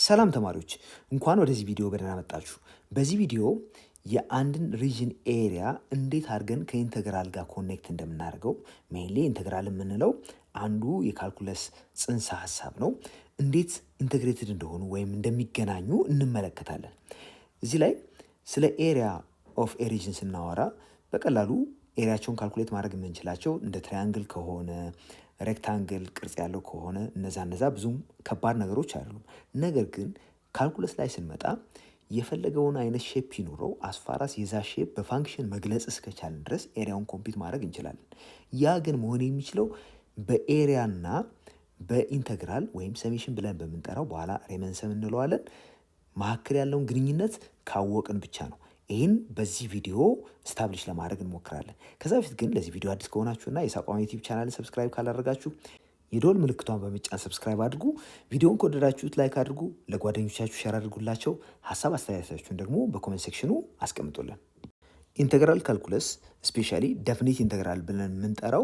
ሰላም ተማሪዎች እንኳን ወደዚህ ቪዲዮ በደህና መጣችሁ። በዚህ ቪዲዮ የአንድን ሪጅን ኤሪያ እንዴት አድርገን ከኢንተግራል ጋር ኮኔክት እንደምናደርገው ሜይንሊ ኢንተግራል የምንለው አንዱ የካልኩለስ ጽንሰ ሀሳብ ነው። እንዴት ኢንተግሬትድ እንደሆኑ ወይም እንደሚገናኙ እንመለከታለን። እዚህ ላይ ስለ ኤሪያ ኦፍ ኤ ሪጅን ስናወራ በቀላሉ ኤሪያቸውን ካልኩሌት ማድረግ የምንችላቸው እንደ ትራያንግል ከሆነ ሬክታንግል ቅርጽ ያለው ከሆነ እነዛ ብዙም ከባድ ነገሮች አይደሉም። ነገር ግን ካልኩለስ ላይ ስንመጣ የፈለገውን አይነት ሼፕ ይኑረው አስፋራስ የዛ ሼፕ በፋንክሽን መግለጽ እስከቻልን ድረስ ኤሪያውን ኮምፒት ማድረግ እንችላለን። ያ ግን መሆን የሚችለው በኤሪያና በኢንተግራል ወይም ሰሜሽን ብለን በምንጠራው በኋላ ሬመንሰም እንለዋለን መካከል ያለውን ግንኙነት ካወቅን ብቻ ነው። ይህን በዚህ ቪዲዮ ስታብሊሽ ለማድረግ እንሞክራለን። ከዛ በፊት ግን ለዚህ ቪዲዮ አዲስ ከሆናችሁና የሳቋም ዩቲዩብ ቻናልን ሰብስክራይብ ካላደረጋችሁ የደወል ምልክቷን በመጫን ሰብስክራይብ አድርጉ። ቪዲዮውን ከወደዳችሁት ላይክ አድርጉ፣ ለጓደኞቻችሁ ሼር አድርጉላቸው። ሀሳብ አስተያየታችሁን ደግሞ በኮሜንት ሴክሽኑ አስቀምጡልን። ኢንተግራል ካልኩለስ ስፔሻሊ ዴፊኒት ኢንተግራል ብለን የምንጠራው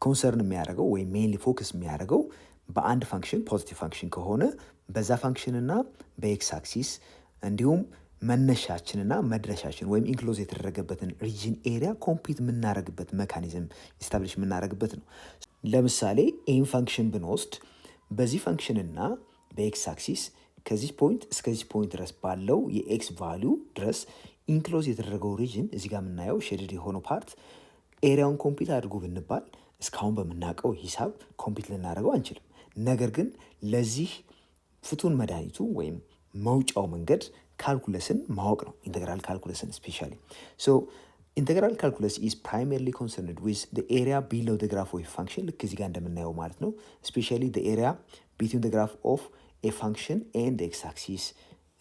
ኮንሰርን የሚያደርገው ወይም ሜይንሊ ፎከስ የሚያደርገው በአንድ ፋንክሽን ፖዚቲቭ ፋንክሽን ከሆነ በዛ ፋንክሽንና በኤክስ አክሲስ እንዲሁም መነሻችንና መድረሻችን ወይም ኢንክሎዝ የተደረገበትን ሪጅን ኤሪያ ኮምፒት የምናደርግበት ሜካኒዝም ኢስታብሊሽ የምናደርግበት ነው። ለምሳሌ ይህን ፋንክሽን ብንወስድ በዚህ ፋንክሽንና በኤክስ አክሲስ ከዚህ ፖይንት እስከዚህ ፖይንት ድረስ ባለው የኤክስ ቫሊዩ ድረስ ኢንክሎዝ የተደረገው ሪጅን እዚህ ጋር የምናየው ሼድድ የሆነው ፓርት ኤሪያውን ኮምፒት አድርጉ ብንባል እስካሁን በምናውቀው ሂሳብ ኮምፒት ልናደርገው አንችልም። ነገር ግን ለዚህ ፍቱን መድኃኒቱ ወይም መውጫው መንገድ ካልኩለስን ማወቅ ነው። ኢንተግራል ካልኩለስን ስፔሻሊ ኢንተግራል ካልኩለስ ኢዝ ፕራይመርሊ ኮንሰርንድ ዊዝ ዘ ኤሪያ ቢሎው ዘ ግራፍ ኦፍ ፋንክሽን ልክ እዚህ ጋር እንደምናየው ማለት ነው። ስፔሻሊ ዘ ኤሪያ ቢትዊን ዘ ግራፍ ኦፍ ኤ ፋንክሽን ኤንድ ኤክስ አክሲስ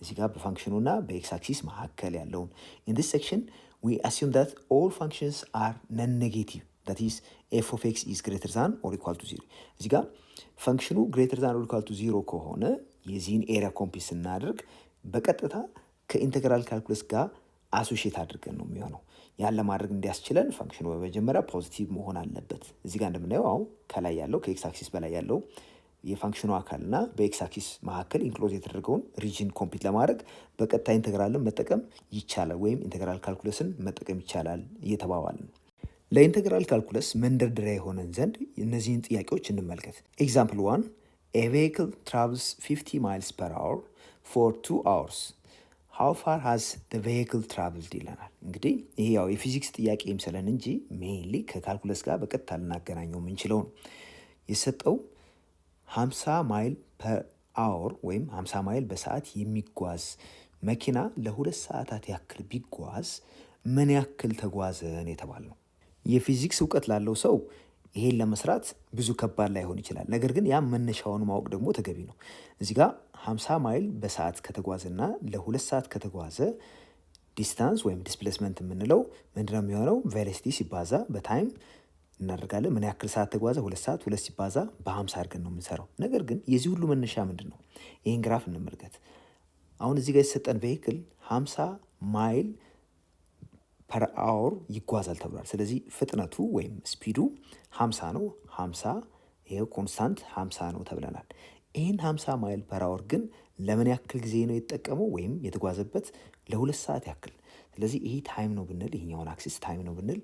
እዚህ ጋር በፋንክሽኑና በኤክስ አክሲስ መካከል ያለውን ኢን ዲስ ሴክሽን ዊ አሲዩም ዛት ኦል ፋንክሽንስ አር ነን ኔጌቲቭ that is f of x is greater than or equal to 0። እዚህ ጋር ፋንክሽኑ greater than or equal to 0 ከሆነ የዚህን ኤሪያ ኮምፒት ስናደርግ በቀጥታ ከኢንተግራል ካልኩለስ ጋር አሶሺየት አድርገን ነው የሚሆነው። ያን ለማድረግ እንዲያስችለን ፋንክሽኑ በመጀመሪያ ፖዚቲቭ መሆን አለበት። እዚህ ጋር እንደምናየው አሁን ከላይ ያለው ከኤክስ አክሲስ በላይ ያለው የፋንክሽኑ አካልና በኤክስ አክሲስ መካከል ኢንክሎዝ የተደረገውን ሪጅን ኮምፒት ለማድረግ በቀጥታ ኢንተግራልን መጠቀም ይቻላል ወይም ኢንተግራል ካልኩለስን መጠቀም ይቻላል እየተባባልን ነው። ለኢንተግራል ካልኩለስ መንደርደሪያ የሆነን ዘንድ እነዚህን ጥያቄዎች እንመልከት። ኤግዛምፕል 1 a vehicle travels 50 miles per hour for 2 hours how far has the vehicle traveled ይለናል። እንግዲህ ይሄ ያው የፊዚክስ ጥያቄ ይምሰለን እንጂ ሜይንሊ ከካልኩለስ ጋር በቀጥታ ልናገናኘው የምንችለው ነው። የሰጠው 50 ማይል ፐር አወር ወይም 50 ማይል በሰዓት የሚጓዝ መኪና ለ2 ሰዓታት ያክል ቢጓዝ ምን ያክል ተጓዘን የተባለ ነው። የፊዚክስ እውቀት ላለው ሰው ይሄን ለመስራት ብዙ ከባድ ላይሆን ይችላል። ነገር ግን ያ መነሻውን ማወቅ ደግሞ ተገቢ ነው። እዚህ ጋር 50 ማይል በሰዓት ከተጓዘና ለ2 ሰዓት ከተጓዘ ዲስታንስ ወይም ዲስፕሌስመንት የምንለው ምንድነው የሚሆነው? ቬሎሲቲ ሲባዛ በታይም እናደርጋለን። ምን ያክል ሰዓት ተጓዘ? 2 ሰዓት። 2 ሲባዛ በ50 አድርገን ነው የምንሰራው። ነገር ግን የዚህ ሁሉ መነሻ ምንድን ነው? ይህን ግራፍ እንመልከት። አሁን እዚህ ጋር የተሰጠን ቬሂክል 50 ማይል ፐር አወር ይጓዛል ተብሏል። ስለዚህ ፍጥነቱ ወይም ስፒዱ 50 ነው። 50 ይሄው ኮንስታንት 50 ነው ተብለናል። ይህን 50 ማይል ፐር አወር ግን ለምን ያክል ጊዜ ነው የተጠቀመው ወይም የተጓዘበት? ለ2 ሰዓት ያክል። ስለዚህ ይሄ ታይም ነው ብንል ይሄኛውን አክሲስ ታይም ነው ብንል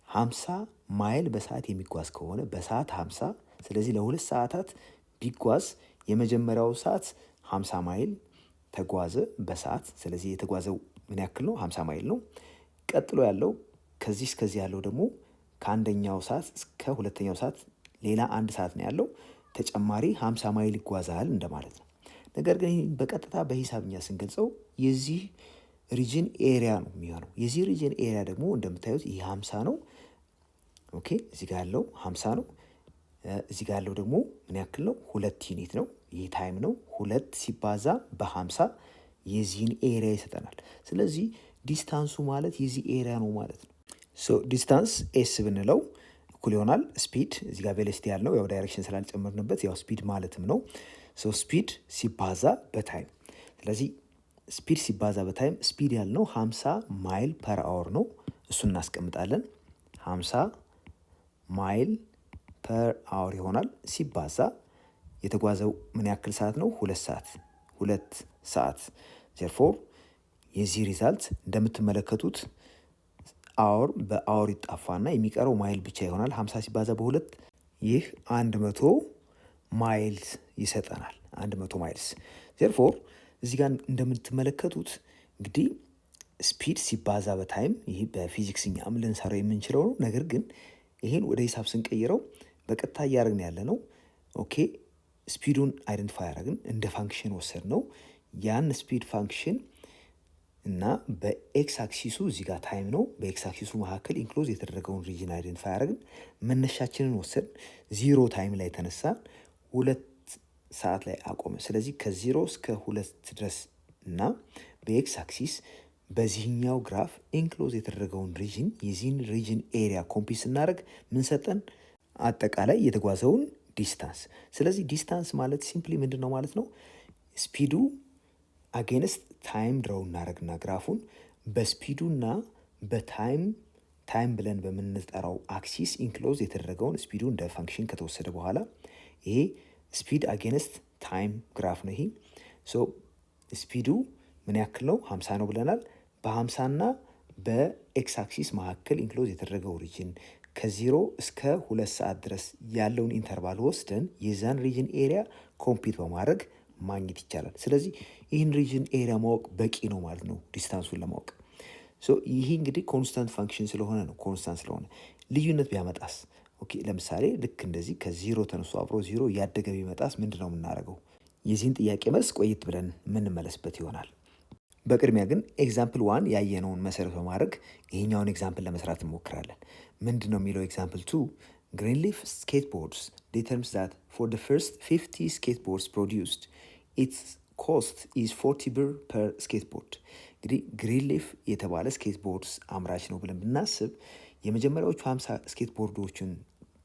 50 ማይል በሰዓት የሚጓዝ ከሆነ በሰዓት 50 ስለዚህ ለ2 ሰዓታት ቢጓዝ የመጀመሪያው ሰዓት 50 ማይል ተጓዘ በሰዓት። ስለዚህ የተጓዘው ምን ያክል ነው? 50 ማይል ነው። ቀጥሎ ያለው ከዚህ እስከዚህ ያለው ደግሞ ከአንደኛው ሰዓት እስከ ሁለተኛው ሰዓት ሌላ 1 ሰዓት ነው ያለው። ተጨማሪ 50 ማይል ይጓዛል እንደማለት ነው። ነገር ግን በቀጥታ በሂሳብኛ ስንገልጸው የዚህ ሪጅን ኤሪያ ነው የሚሆነው። የዚህ ሪጅን ኤሪያ ደግሞ እንደምታዩት ይህ 50 ነው። ኦኬ እዚህ ጋር ያለው 50 ነው። እዚህ ጋር ያለው ደግሞ ምን ያክል ነው? 2 ዩኒት ነው። ይህ ታይም ነው። 2 ሲባዛ በ50 የዚህን ኤሪያ ይሰጠናል። ስለዚህ ዲስታንሱ ማለት የዚህ ኤሪያ ነው ማለት ነው። ዲስታንስ ኤስ ብንለው እኩል ይሆናል ስፒድ እዚህ ጋር ቬሎሲቲ ያልነው ያው ዳይሬክሽን ስላልጨመርንበት ያው ስፒድ ማለትም ነው። ስፒድ ሲባዛ በታይም ስለዚህ ስፒድ ሲባዛ በታይም ስፒድ ያልነው 50 ማይል ፐር አወር ነው። እሱን እናስቀምጣለን። 50 ማይል ፐር አወር ይሆናል ሲባዛ የተጓዘው ምን ያክል ሰዓት ነው? 2 ሰዓት። 2 ሰዓት። ዜርፎር የዚህ ሪዛልት እንደምትመለከቱት አወር በአወር ይጣፋና የሚቀረው ማይል ብቻ ይሆናል። 50 ሲባዛ በ2 ይህ 100 ማይልስ ይሰጠናል። 100 ማይልስ። ዜርፎር እዚህ ጋር እንደምትመለከቱት እንግዲህ ስፒድ ሲባዛ በታይም ይህ በፊዚክስ እኛም ልንሰራው የምንችለው ነው። ነገር ግን ይሄን ወደ ሂሳብ ስንቀይረው በቀጥታ እያደረግን ያለ ነው። ኦኬ ስፒዱን አይደንቲፋይ አደረግን፣ እንደ ፋንክሽን ወሰድ ነው። ያን ስፒድ ፋንክሽን እና በኤክስ አክሲሱ እዚህ ጋር ታይም ነው። በኤክስ አክሲሱ መካከል ኢንክሎዝ የተደረገውን ሪጅን አይደንቲፋይ አደረግን። መነሻችንን ወሰድ፣ 0 ታይም ላይ ተነሳን፣ 2 ሰዓት ላይ አቆመ። ስለዚህ ከ0 እስከ 2 ድረስ እና በኤክስ አክሲስ በዚህኛው ግራፍ ኢንክሎዝ የተደረገውን ሪጅን የዚህን ሪጅን ኤሪያ ኮምፒት ስናደርግ ምን ሰጠን? አጠቃላይ የተጓዘውን ዲስታንስ። ስለዚህ ዲስታንስ ማለት ሲምፕሊ ምንድን ነው ማለት ነው? ስፒዱ አጌንስት ታይም ድረው እናደርግና ግራፉን በስፒዱና በታይም ብለን በምንጠራው አክሲስ ኢንክሎዝ የተደረገውን ስፒዱ እንደ ፋንክሽን ከተወሰደ በኋላ ይሄ ስፒድ አጌንስት ታይም ግራፍ ነው። ይሄ ስፒዱ ምን ያክል ነው? 50 ነው ብለናል። በ50 እና በኤክስ አክሲስ መካከል ኢንክሎዝ የተደረገው ሪጅን ከ0 እስከ 2 ሰዓት ድረስ ያለውን ኢንተርቫል ወስደን የዛን ሪጅን ኤሪያ ኮምፒት በማድረግ ማግኘት ይቻላል። ስለዚህ ይህን ሪጅን ኤሪያ ማወቅ በቂ ነው ማለት ነው ዲስታንሱን ለማወቅ። ይህ እንግዲህ ኮንስታንት ፋንክሽን ስለሆነ ነው። ኮንስታንት ስለሆነ ልዩነት ቢያመጣስ? ኦኬ ለምሳሌ ልክ እንደዚህ ከ0 ተነስቶ አብሮ 0 እያደገ ቢመጣስ ምንድን ነው የምናደርገው? የዚህን ጥያቄ መልስ ቆየት ብለን የምንመለስበት ይሆናል። በቅድሚያ ግን ኤግዛምፕል 1 ያየነውን መሰረት በማድረግ ይሄኛውን ኤግዛምፕል ለመስራት እንሞክራለን። ምንድን ነው የሚለው? ኤግዛምፕል 2 ግሪንሊፍ ስኬትቦርድስ ዲተርምስ ዛት ፎር the first 50 skateboards produced its cost is 40 ብር per skateboard። እንግዲህ ግሪንሊፍ የተባለ ስኬትቦርድስ አምራች ነው ብለን ብናስብ የመጀመሪያዎቹ 50 ስኬትቦርዶችን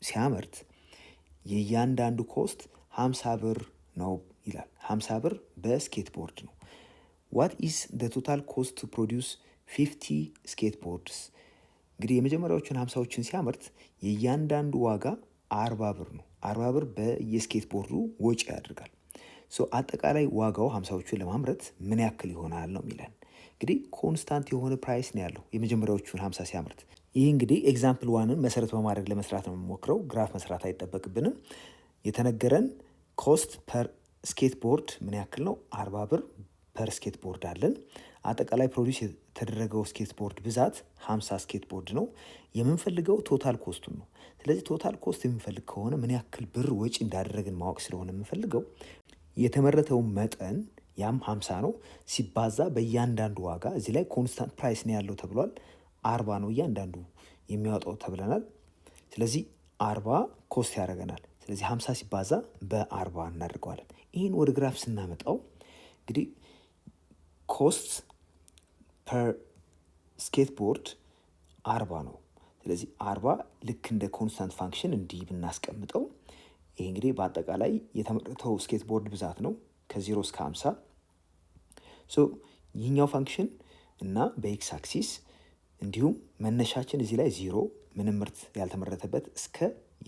ሲያመርት የእያንዳንዱ ኮስት 50 ብር ነው ይላል። 50 ብር በስኬትቦርድ ነው። what is the total cost to produce 50 skateboards? እንግዲህ የመጀመሪያዎቹን 50ዎችን ሲያመርት የእያንዳንዱ ዋጋ 40 ብር ነው። 40 ብር በየስኬትቦርዱ ወጪ ያደርጋል። አጠቃላይ ዋጋው 50ዎቹን ለማምረት ምን ያክል ይሆናል ነው የሚለን። እንግዲህ ኮንስታንት የሆነ ፕራይስ ነው ያለው የመጀመሪያዎቹን 50 ሲያመርት። ይህ እንግዲህ ኤግዛምፕል 1ን መሰረት በማድረግ ለመስራት ነው የምንሞክረው። ግራፍ መስራት አይጠበቅብንም። የተነገረን ኮስት ፐር ስኬትቦርድ ምን ያክል ነው? 40 ብር ፐር ስኬትቦርድ አለን። አጠቃላይ ፕሮዲውስ የተደረገው ስኬትቦርድ ብዛት 50 ስኬትቦርድ ነው። የምንፈልገው ቶታል ኮስቱን ነው። ስለዚህ ቶታል ኮስት የምንፈልግ ከሆነ ምን ያክል ብር ወጪ እንዳደረግን ማወቅ ስለሆነ የምንፈልገው የተመረተው መጠን ያም 50 ነው ሲባዛ በእያንዳንዱ ዋጋ። እዚህ ላይ ኮንስታንት ፕራይስ ነው ያለው ተብሏል። 40 ነው እያንዳንዱ የሚያወጣው ተብለናል። ስለዚህ 40 ኮስት ያደርገናል። ስለዚህ 50 ሲባዛ በ40 እናደርገዋለን። ይህን ወደ ግራፍ ስናመጣው እንግዲህ ኮስት ፐር ስኬትቦርድ 40 ነው። ስለዚህ 40 ልክ እንደ ኮንስታንት ፋንክሽን እንዲህ ብናስቀምጠው ይሄ እንግዲህ በአጠቃላይ የተመረተው ስኬትቦርድ ብዛት ነው ከ0 እስከ 50። ይህኛው ፋንክሽን እና በኤክስ አክሲስ እንዲሁም መነሻችን እዚህ ላይ 0 ምንም ምርት ያልተመረተበት እስከ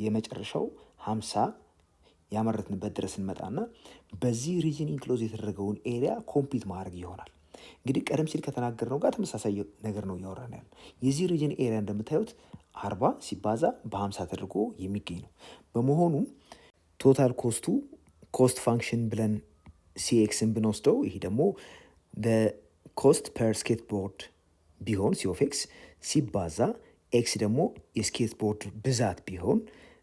የመጨረሻው 50 ያመረትንበት ድረስ እንመጣና በዚህ ሪጅን ኢንክሎዝ የተደረገውን ኤሪያ ኮምፒት ማድረግ ይሆናል። እንግዲህ ቀደም ሲል ከተናገርነው ጋር ተመሳሳይ ነገር ነው እያወራን ያለ። የዚህ ሪጅን ኤሪያ እንደምታዩት 40 ሲባዛ በ50 ተደርጎ የሚገኝ ነው። በመሆኑም ቶታል ኮስቱ ኮስት ፋንክሽን ብለን ሲኤክስን ብንወስደው ይሄ ደግሞ ኮስት ፐር ስኬትቦርድ ቢሆን ሲ ኦፍ ኤክስ ሲባዛ ኤክስ ደግሞ የስኬትቦርድ ብዛት ቢሆን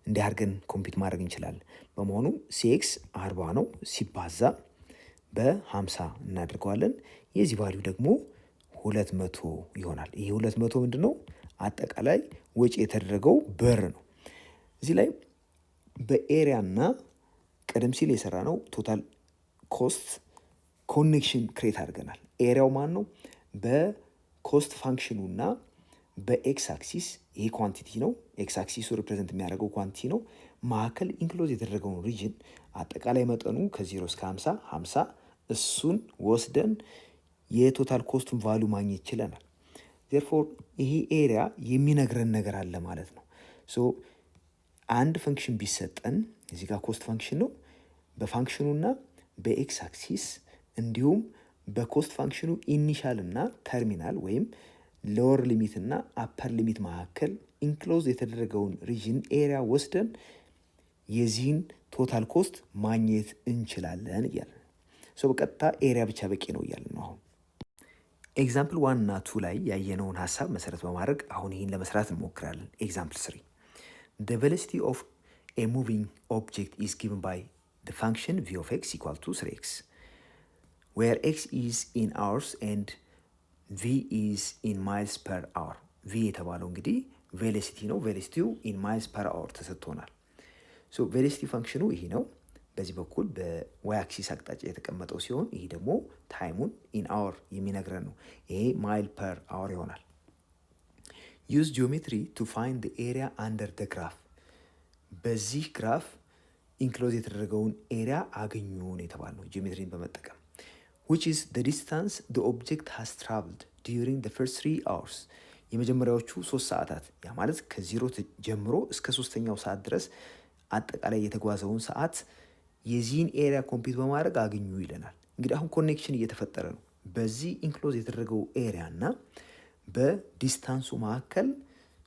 እንዲህ አድርገን ኮምፒት ማድረግ እንችላለን። በመሆኑ ሲኤክስ 40 ነው ሲባዛ በ50 እናደርገዋለን። የዚህ ቫሊዩ ደግሞ 200 ይሆናል። ይሄ 200 ምንድን ነው? አጠቃላይ ወጪ የተደረገው ብር ነው። እዚህ ላይ በኤሪያና ቀደም ሲል የሰራ ነው ቶታል ኮስት ኮኔክሽን ክሬት አድርገናል። ኤሪያው ማን ነው? በኮስት ፋንክሽኑና በኤክስ አክሲስ ይሄ ኳንቲቲ ነው። ኤክስ አክሲሱ ሪፕሬዘንት የሚያደርገው ኳንቲቲ ነው። መካከል ኢንክሎዝ የተደረገውን ሪጅን አጠቃላይ መጠኑ ከ0 እስከ 50 እሱን ወስደን የቶታል ኮስቱን ቫሊዩ ማግኘት ይችለናል። ዜርፎር ይሄ ኤሪያ የሚነግረን ነገር አለ ማለት ነው። አንድ ፈንክሽን ቢሰጠን እዚህ ጋር ኮስት ፋንክሽን ነው። በፋንክሽኑና በኤክስ አክሲስ እንዲሁም በኮስት ፋንክሽኑ ኢኒሻል እና ተርሚናል ወይም ሎወር ሊሚት እና አፐር ሊሚት መካከል ኢንክሎዝ የተደረገውን ሪጅን ኤሪያ ወስደን የዚህን ቶታል ኮስት ማግኘት እንችላለን እያለ ነው። በቀጥታ ኤሪያ ብቻ በቂ ነው እያለ ነው። አሁን ኤግዛምፕል 1 እና 2 ላይ ያየነውን ሀሳብ መሰረት በማድረግ አሁን ይህን ለመስራት እንሞክራለን። ኤግዛምፕል 3 the velocity of a moving object is given by the function v of x equal to 3x where x is in hours and v is in miles per hour። v የተባለው እንግዲህ ቬሎሲቲ ነው። ቬሎሲቲው ኢን ማይልስ ፐር አወር ተሰጥቶናል። ቬሎሲቲ ፋንክሽኑ ይሄ ነው። በዚህ በኩል በዋይ አክሲስ አቅጣጫ የተቀመጠው ሲሆን ይሄ ደግሞ ታይሙን ኢን አወር የሚነግረን ነው። ይሄ ማይል ፐር አወር ይሆናል። ዩዝ ጂኦሜትሪ ቱ ፋይንድ ዘ ኤሪያ አንደር ዘ ግራፍ። በዚህ ግራፍ ኢንክሎዝ የተደረገውን ኤሪያ አገኙን የተባልነው ጂኦሜትሪን በመጠቀም which is the distance the object has traveled during the first 3 hours። የመጀመሪያዎቹ 3 ሰዓታት ያ ማለት ከዜሮ ጀምሮ እስከ 3ኛው ሰዓት ድረስ አጠቃላይ የተጓዘውን ሰዓት የዚህን ኤሪያ ኮምፒት በማድረግ አገኙ ይለናል። እንግዲህ አሁን ኮኔክሽን እየተፈጠረ ነው። በዚህ ኢንክሎዝ የተደረገው ኤሪያ እና በዲስታንሱ መካከል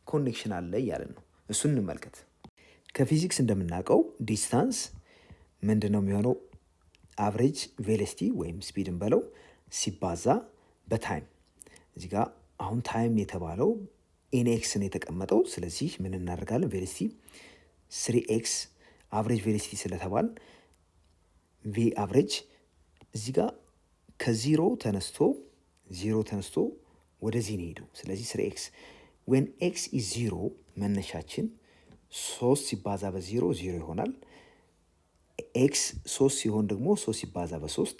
ኮኔክሽን አለ እያለን ነው። እሱን እንመልከት። ከፊዚክስ እንደምናውቀው ዲስታንስ ምንድን ነው የሚሆነው? አቨሬጅ ቬሎሲቲ ወይም ስፒድን በለው ሲባዛ በታይም። እዚህ ጋር አሁን ታይም የተባለው ኢንኤክስን የተቀመጠው። ስለዚህ ምን እናደርጋለን? ቬሎሲቲ 3ኤክስ አቨሬጅ ቬሎሲቲ ስለተባል ቪ አቨሬጅ እዚህ ጋር ከዜሮ ተነስቶ ወደዚህ ነው ሄደው። ስለዚህ 3ኤክስ ዌን ኤክስ ኢዝ 0 መነሻችን 3 ሲባዛ በ0 0 ይሆናል። ኤክስ 3 ሲሆን ደግሞ 3 ሲባዛ በ3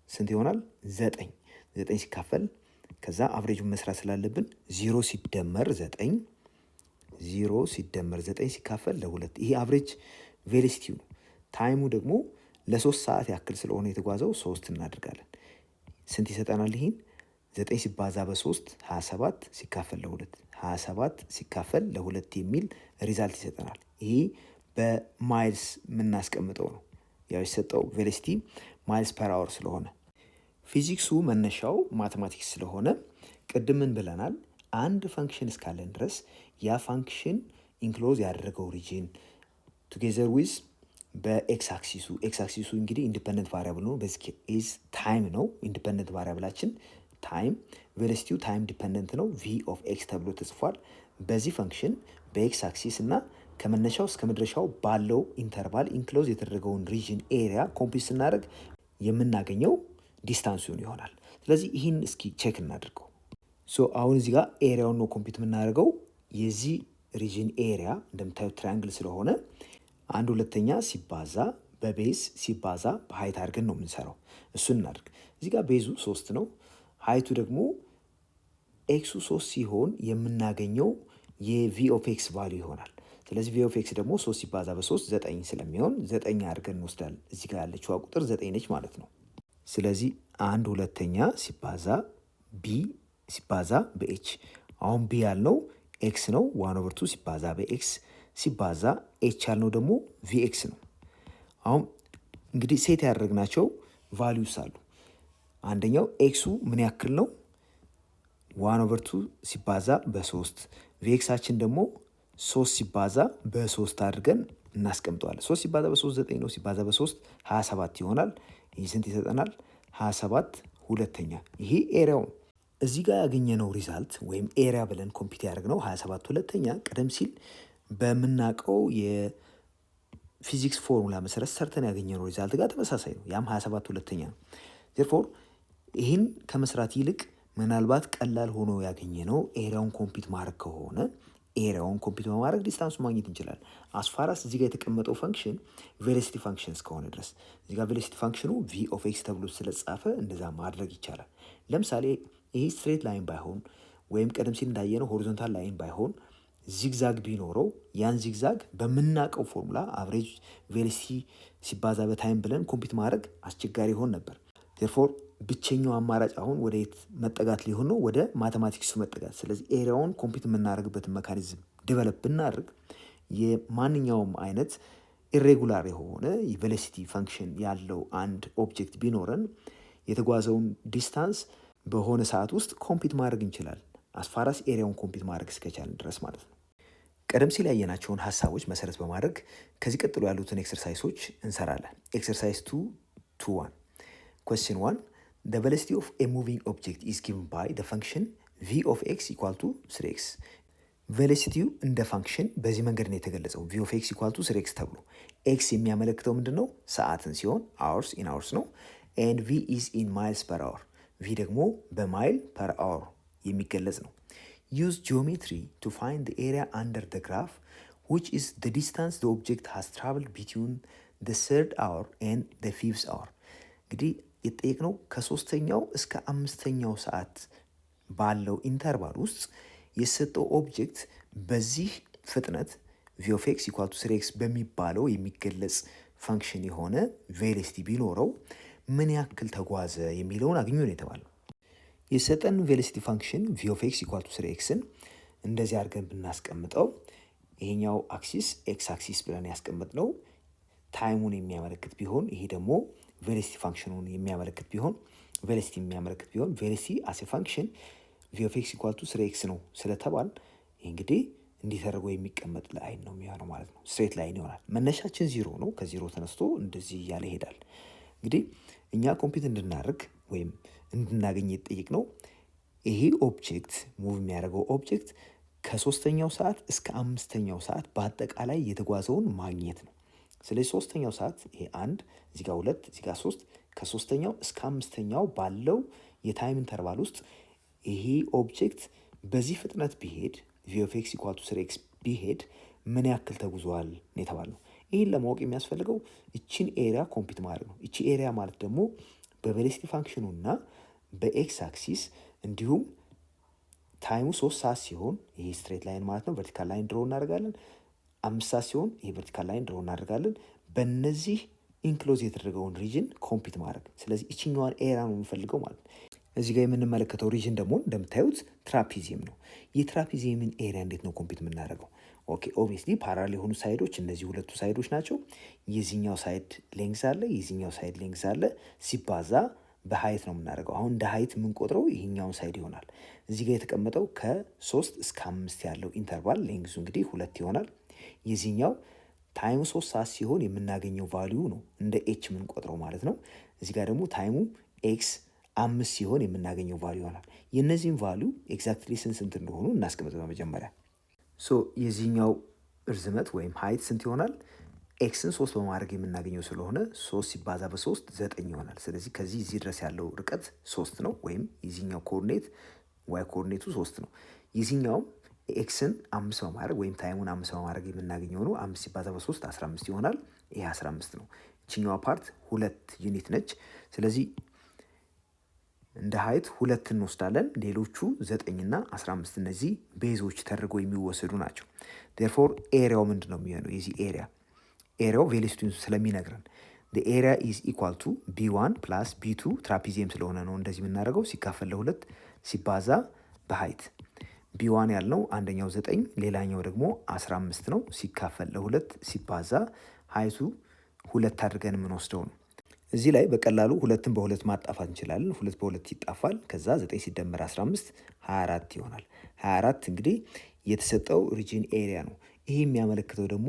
ስንት ይሆናል? 9 ሲካፈል ከዛ አቨሬጁን መስራት ስላለብን 0 ሲደመር 9 ሲካፈል ለ2 ይሄ አቨሬጅ ቬሎሲቲው ነው። ታይሙ ደግሞ ለ3 ሰዓት ያክል ስለሆነ የተጓዘው 3 እናደርጋለን። ስንት ይሰጠናል? ይሄን 9 ሲባዛ በ3 27 ሲካፈል ለ2 27 ሲካፈል ለ2 የሚል ሪዛልት ይሰጠናል። ይሄ በማይልስ የምናስቀምጠው ነው። ያው የሰጠው ቬሎሲቲ ማይልስ ፐር አወር ስለሆነ ፊዚክሱ መነሻው ማቴማቲክስ ስለሆነ ቅድም ምን ብለናል? አንድ ፈንክሽን እስካለን ድረስ ያ ፋንክሽን ኢንክሎዝ ያደረገው ሪጅን ቱጌዘር ዊዝ በኤክስ አክሲሱ እንግዲህ ኢንዲፐንደንት ቫሪያብል ነው። በዚህ ኬዝ ታይም ነው ኢንዲፐንደንት ቫሪያብላችን ታይም። ቬሎሲቲው ታይም ዲፐንደንት ነው። ቪ ኦፍ ኤክስ ተብሎ ተጽፏል። በዚህ ፈንክሽን በኤክስ አክሲስ እና ከመነሻው እስከ መድረሻው ባለው ኢንተርቫል ኢንክሎዝ የተደረገውን ሪጅን ኤሪያ ኮምፒት ስናደርግ የምናገኘው ዲስታንሱን ይሆናል። ስለዚህ ይህን እስኪ ቼክ እናድርገው። አሁን እዚህ ጋር ኤሪያውን ነው ኮምፒት የምናደርገው። የዚህ ሪጅን ኤሪያ እንደምታዩት ትራያንግል ስለሆነ 1/2 ሲባዛ በቤዝ ሲባዛ በሀይት አድርገን ነው የምንሰራው። እሱን እናድርግ። እዚህ ጋር ቤዙ 3 ነው። ሀይቱ ደግሞ ኤክሱ 3 ሲሆን የምናገኘው የቪ ኦፍ ኤክስ ቫሉ ይሆናል። ስለዚህ ቪ ኦፍ ኤክስ ደግሞ 3 ሲባዛ በ3 9 ስለሚሆን 9 አድርገን እንወስዳለን። እዚህ ጋር ያለችዋ ቁጥር 9 ነች ማለት ነው። ስለዚህ 1/2 ሲባዛ ቢ ሲባዛ በኤች። አሁን ቢ ያልነው ኤክስ ነው። 1/2 ሲባዛ በኤክስ ሲባዛ ኤች ያልነው ደግሞ ቪኤክስ ነው። አሁን እንግዲህ ሴት ያደረግናቸው ቫሊዩስ አሉ። አንደኛው ኤክሱ ምን ያክል ነው? 1/2 ሲባዛ በ3 ቪኤክሳችን ደግሞ 3 ሲባዛ በ3 አድርገን እናስቀምጠዋለን። 3 ሲባዛ በ3 9 ነው። ሲባዛ በ3 27 ይሆናል። ይህ ስንት ይሰጠናል? 27/2። ይሄ ኤሪያው እዚህ ጋር ያገኘነው ሪዛልት ወይም ኤሪያ ብለን ኮምፒት ያደርግነው 27/2 ቀደም ሲል በምናውቀው የፊዚክስ ፎርሙላ መሰረት ሰርተን ያገኘነው ሪዛልት ጋር ተመሳሳይ ነው። ያም 27/2 ነው። ዜርፎር ይህን ከመስራት ይልቅ ምናልባት ቀላል ሆኖ ያገኘነው ኤሪያውን ኮምፒት ማድረግ ከሆነ ኤሪያውን ኮምፒት በማድረግ ዲስታንሱ ማግኘት እንችላለን። አስፋራስ እዚህ ጋር የተቀመጠው ፈንክሽን ቬሎሲቲ ፋንክሽን እስከሆነ ድረስ እዚህ ጋር ቬሎሲቲ ፋንክሽኑ ቪ ኦፍ ኤክስ ተብሎ ስለተጻፈ እንደዛ ማድረግ ይቻላል። ለምሳሌ ይሄ ስትሬት ላይን ባይሆን ወይም ቀደም ሲል እንዳየነው ሆሪዞንታል ላይን ባይሆን ዚግዛግ ቢኖረው ያን ዚግዛግ በምናውቀው ፎርሙላ አቨሬጅ ቬሎሲቲ ሲባዛ በታይም ብለን ኮምፒት ማድረግ አስቸጋሪ ይሆን ነበር። ዜርፎር ብቸኛው አማራጭ አሁን ወደ የት መጠጋት ሊሆን ነው? ወደ ማቴማቲክሱ መጠጋት። ስለዚህ ኤሪያውን ኮምፒት የምናደርግበትን ሜካኒዝም ዲቨሎፕ ብናደርግ የማንኛውም አይነት ኢሬጉላር የሆነ የቬሎሲቲ ፋንክሽን ያለው አንድ ኦብጀክት ቢኖረን የተጓዘውን ዲስታንስ በሆነ ሰዓት ውስጥ ኮምፒት ማድረግ እንችላለን። አስፋራስ ኤሪያውን ኮምፒት ማድረግ እስከቻለን ድረስ ማለት ነው። ቀደም ሲል ያየናቸውን ሀሳቦች መሰረት በማድረግ ከዚህ ቀጥሎ ያሉትን ኤክሰርሳይሶች እንሰራለን። ኤክሰርሳይዝ 2.1 Question 1 The velocity of a moving object is given by the function v of x equal to 3x ቬሎሲቲው እንደ ፋንክሽን በዚህ መንገድ ነው የተገለጸው። v of x equal to 3x ተብሎ x የሚያመለክተው ምንድን ነው? ሰዓትን ሲሆን hours in hours ነው። and v is in miles per hour v ደግሞ በማይል per hour የሚገለጽ ነው። use geometry to find the area under the graph which is the distance the object has traveled between the third hour and the fifth hour እንግዲህ የተጠየቅነው ከሶስተኛው እስከ አምስተኛው ሰዓት ባለው ኢንተርቫል ውስጥ የሰጠው ኦብጀክት በዚህ ፍጥነት v of x equal to 3x በሚባለው የሚገለጽ ፋንክሽን የሆነ ቬሎሲቲ ቢኖረው ምን ያክል ተጓዘ የሚለውን አግኙ ነው የተባለው። የሰጠን ቬሎሲቲ ፋንክሽን v of x equal to 3xን እንደዚህ አድርገን ብናስቀምጠው ይሄኛው አክሲስ x አክሲስ ብለን ያስቀምጥነው ታይሙን የሚያመለክት ቢሆን ይሄ ደግሞ ቬሎሲቲ ፋንክሽኑን የሚያመለክት ቢሆን ቬሎሲቲ አስ ኤ ፋንክሽን v of x equal to 3x ነው ስለተባል ይህ እንግዲህ እንዲህ ተደርጎ የሚቀመጥ ላይን ነው የሚሆነው ማለት ነው። ስትሬት ላይን ይሆናል። መነሻችን ዜሮ ነው። ከዜሮ ተነስቶ እንደዚህ እያለ ይሄዳል። እንግዲህ እኛ ኮምፒውት እንድናደርግ ወይም እንድናገኝ የተጠየቅነው ይሄ ኦብጀክት ሙቭ የሚያደርገው ኦብጀክት ከሶስተኛው ሰዓት እስከ አምስተኛው ሰዓት በአጠቃላይ የተጓዘውን ማግኘት ነው። ስለዚህ ሶስተኛው ሰዓት ይሄ 1 እዚህ ጋር 2 እዚህ ጋር 3 ከሶስተኛው እስከ አምስተኛው ባለው የታይም ኢንተርቫል ውስጥ ይሄ ኦብጀክት በዚህ ፍጥነት ቢሄድ v of x equal to 3x ቢሄድ ምን ያክል ተጉዟል ነው የተባለው። ይህን ለማወቅ የሚያስፈልገው እቺን ኤሪያ ኮምፒት ማድረግ ነው። እቺ ኤሪያ ማለት ደግሞ በቬሎሲቲ ፋንክሽኑ እና በኤክስ አክሲስ እንዲሁም ታይሙ 3 ሰዓት ሲሆን ይሄ ስትሬት ላይን ማለት ነው። ቨርቲካል ላይን ድሮ እናደርጋለን። 5 ሰዓት ሲሆን ይሄ ቨርቲካል ላይን ድሮ እናደርጋለን። በእነዚህ ኢንክሎዝ የተደረገውን ሪጅን ኮምፒት ማድረግ። ስለዚህ እቺኛዋን ኤሪያ ነው የምንፈልገው ማለት ነው። እዚህ ጋር የምንመለከተው ሪጅን ደግሞ እንደምታዩት ትራፒዚየም ነው። የትራፒዚየምን ኤሪያ እንዴት ነው ኮምፒት የምናደርገው? ኦኬ ኦብቪየስሊ ፓራሌል የሆኑ ሳይዶች እነዚህ ሁለቱ ሳይዶች ናቸው። የዚህኛው ሳይድ ሌንግዝ አለ፣ የዚህኛው ሳይድ ሌንግዝ አለ። ሲባዛ በሀይት ነው የምናደርገው። አሁን እንደ ሀይት የምንቆጥረው ይሄኛውን ሳይድ ይሆናል። እዚህ ጋር የተቀመጠው ከ3 እስከ 5 ያለው ኢንተርቫል ሌንግዙ እንግዲህ 2 ይሆናል። የዚህኛው ታይሙ 3 ሰዓት ሲሆን የምናገኘው ቫልዩ ነው እንደ ኤች የምንቆጥረው ማለት ነው። እዚህ ጋር ደግሞ ታይሙ ኤክስ 5 ሲሆን የምናገኘው ቫልዩ ይሆናል። የእነዚህም ቫልዩ ኤግዛክትሊ ስንት እንደሆኑ እናስቀምጥ በመጀመሪያ። ሶ የዚህኛው እርዝመት ወይም ሀይት ስንት ይሆናል? ኤክስን 3 በማድረግ የምናገኘው ስለሆነ 3 ሲባዛ በ3 9 ይሆናል። ስለዚህ ከዚህ እዚህ ድረስ ያለው ርቀት 3 ነው። ወይም የዚህኛው ኮኦርዲኔት ዋይ ኮኦርዲኔቱ 3 ነው። የዚህኛውም ኤክስን 5 በማድረግ ወይም ታይሙን 5 በማድረግ የምናገኘው ነው። 5 ሲባዛ በ3 15 ይሆናል። ይሄ 15 ነው። ይችኛዋ ፓርት 2 ዩኒት ነች። ስለዚህ እንደ ሀይት 2 እንወስዳለን። ሌሎቹ 9 እና 15 እነዚህ ቤዞች ተደርገው የሚወሰዱ ናቸው። ዴርፎር ኤሪያው ምንድን ነው የሚሆነው? የዚህ ኤሪያው ቬሎሲቲውን ስለሚነግረን the area is equal to b1 plus b2 ትራፒዚየም ስለሆነ ነው እንደዚህ የምናደርገው። ሲካፈል ለ2 ሲባዛ በሀይት b1 ያልነው አንደኛው 9 ሌላኛው ደግሞ 15 ነው። ሲካፈል ለ2 ሲባዛ ሀይቱ 2 አድርገን የምንወስደው ነው። እዚህ ላይ በቀላሉ 2ን በ2 ማጣፋት እንችላለን። 2 በ2 ይጣፋል። ከዛ 9 ሲደመር 15 24 ይሆናል። 24 እንግዲህ የተሰጠው ሪጅን ኤሪያ ነው። ይሄ የሚያመለክተው ደግሞ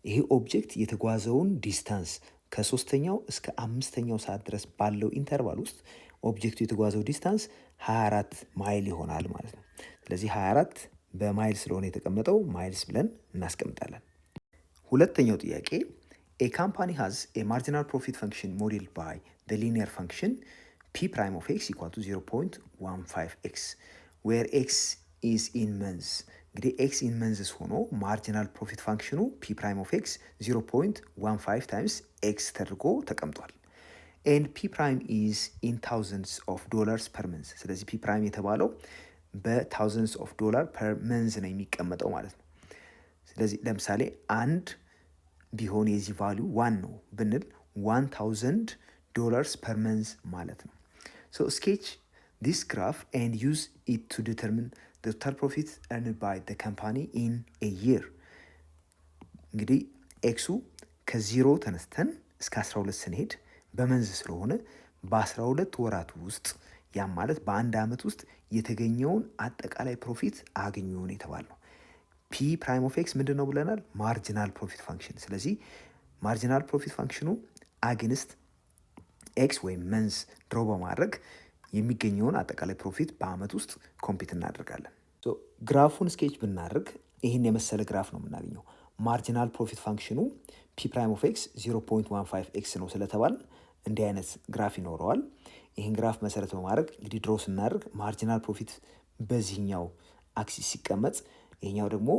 ይሄ ኦብጀክት የተጓዘውን ዲስታንስ ከሶስተኛው እስከ አምስተኛው ሰዓት ድረስ ባለው ኢንተርቫል ውስጥ ኦብጀክቱ የተጓዘው ዲስታንስ 24 ማይል ይሆናል ማለት ነው። ስለዚህ 24 በማይል ስለሆነ የተቀመጠው ማይልስ ብለን እናስቀምጣለን። ሁለተኛው ጥያቄ A company has a marginal profit function modeled by the linear function p prime of x equal to 0.15x where x is in months እንግዲህ x in months ሆኖ ማርጂናል ፕሮፊት ፋንክሽኑ p prime of x 0.15 times x ተደርጎ ተቀምጧል። and p prime is in thousands of dollars per month ስለዚህ p prime የተባለው በthousands of dollar per month ነው የሚቀመጠው ማለት ነው። ስለዚህ ለምሳሌ አንድ ቢሆን የዚህ ቫልዩ 1 ነው ብንል $1000 per month ማለት ነው። so sketch this graph and use it to determine the total profit earned by the company in a year እንግዲህ ኤክሱ ከ0 ተነስተን እስከ 12 ስንሄድ በመንዝ ስለሆነ በ12 ወራት ውስጥ ያም ማለት በአንድ ዓመት ውስጥ የተገኘውን አጠቃላይ ፕሮፊት አገኙ ነው የተባለው። ፒ ፕራይም ኦፍ ኤክስ ምንድን ነው ብለናል? ማርጂናል ፕሮፊት ፋንክሽን። ስለዚህ ማርጂናል ፕሮፊት ፋንክሽኑ አግንስት ኤክስ ወይም መንስ ድሮ በማድረግ የሚገኘውን አጠቃላይ ፕሮፊት በአመት ውስጥ ኮምፒት እናደርጋለን። ግራፉን ስኬች ብናደርግ ይህን የመሰለ ግራፍ ነው የምናገኘው። ማርጂናል ፕሮፊት ፋንክሽኑ ፒ ፕራይም ኦፍ ኤክስ 0.15 ኤክስ ነው ስለተባል እንዲህ አይነት ግራፍ ይኖረዋል። ይህን ግራፍ መሰረት በማድረግ እንግዲህ ድሮ ስናደርግ ማርጂናል ፕሮፊት በዚህኛው አክሲስ ሲቀመጥ፣ ይህኛው ደግሞ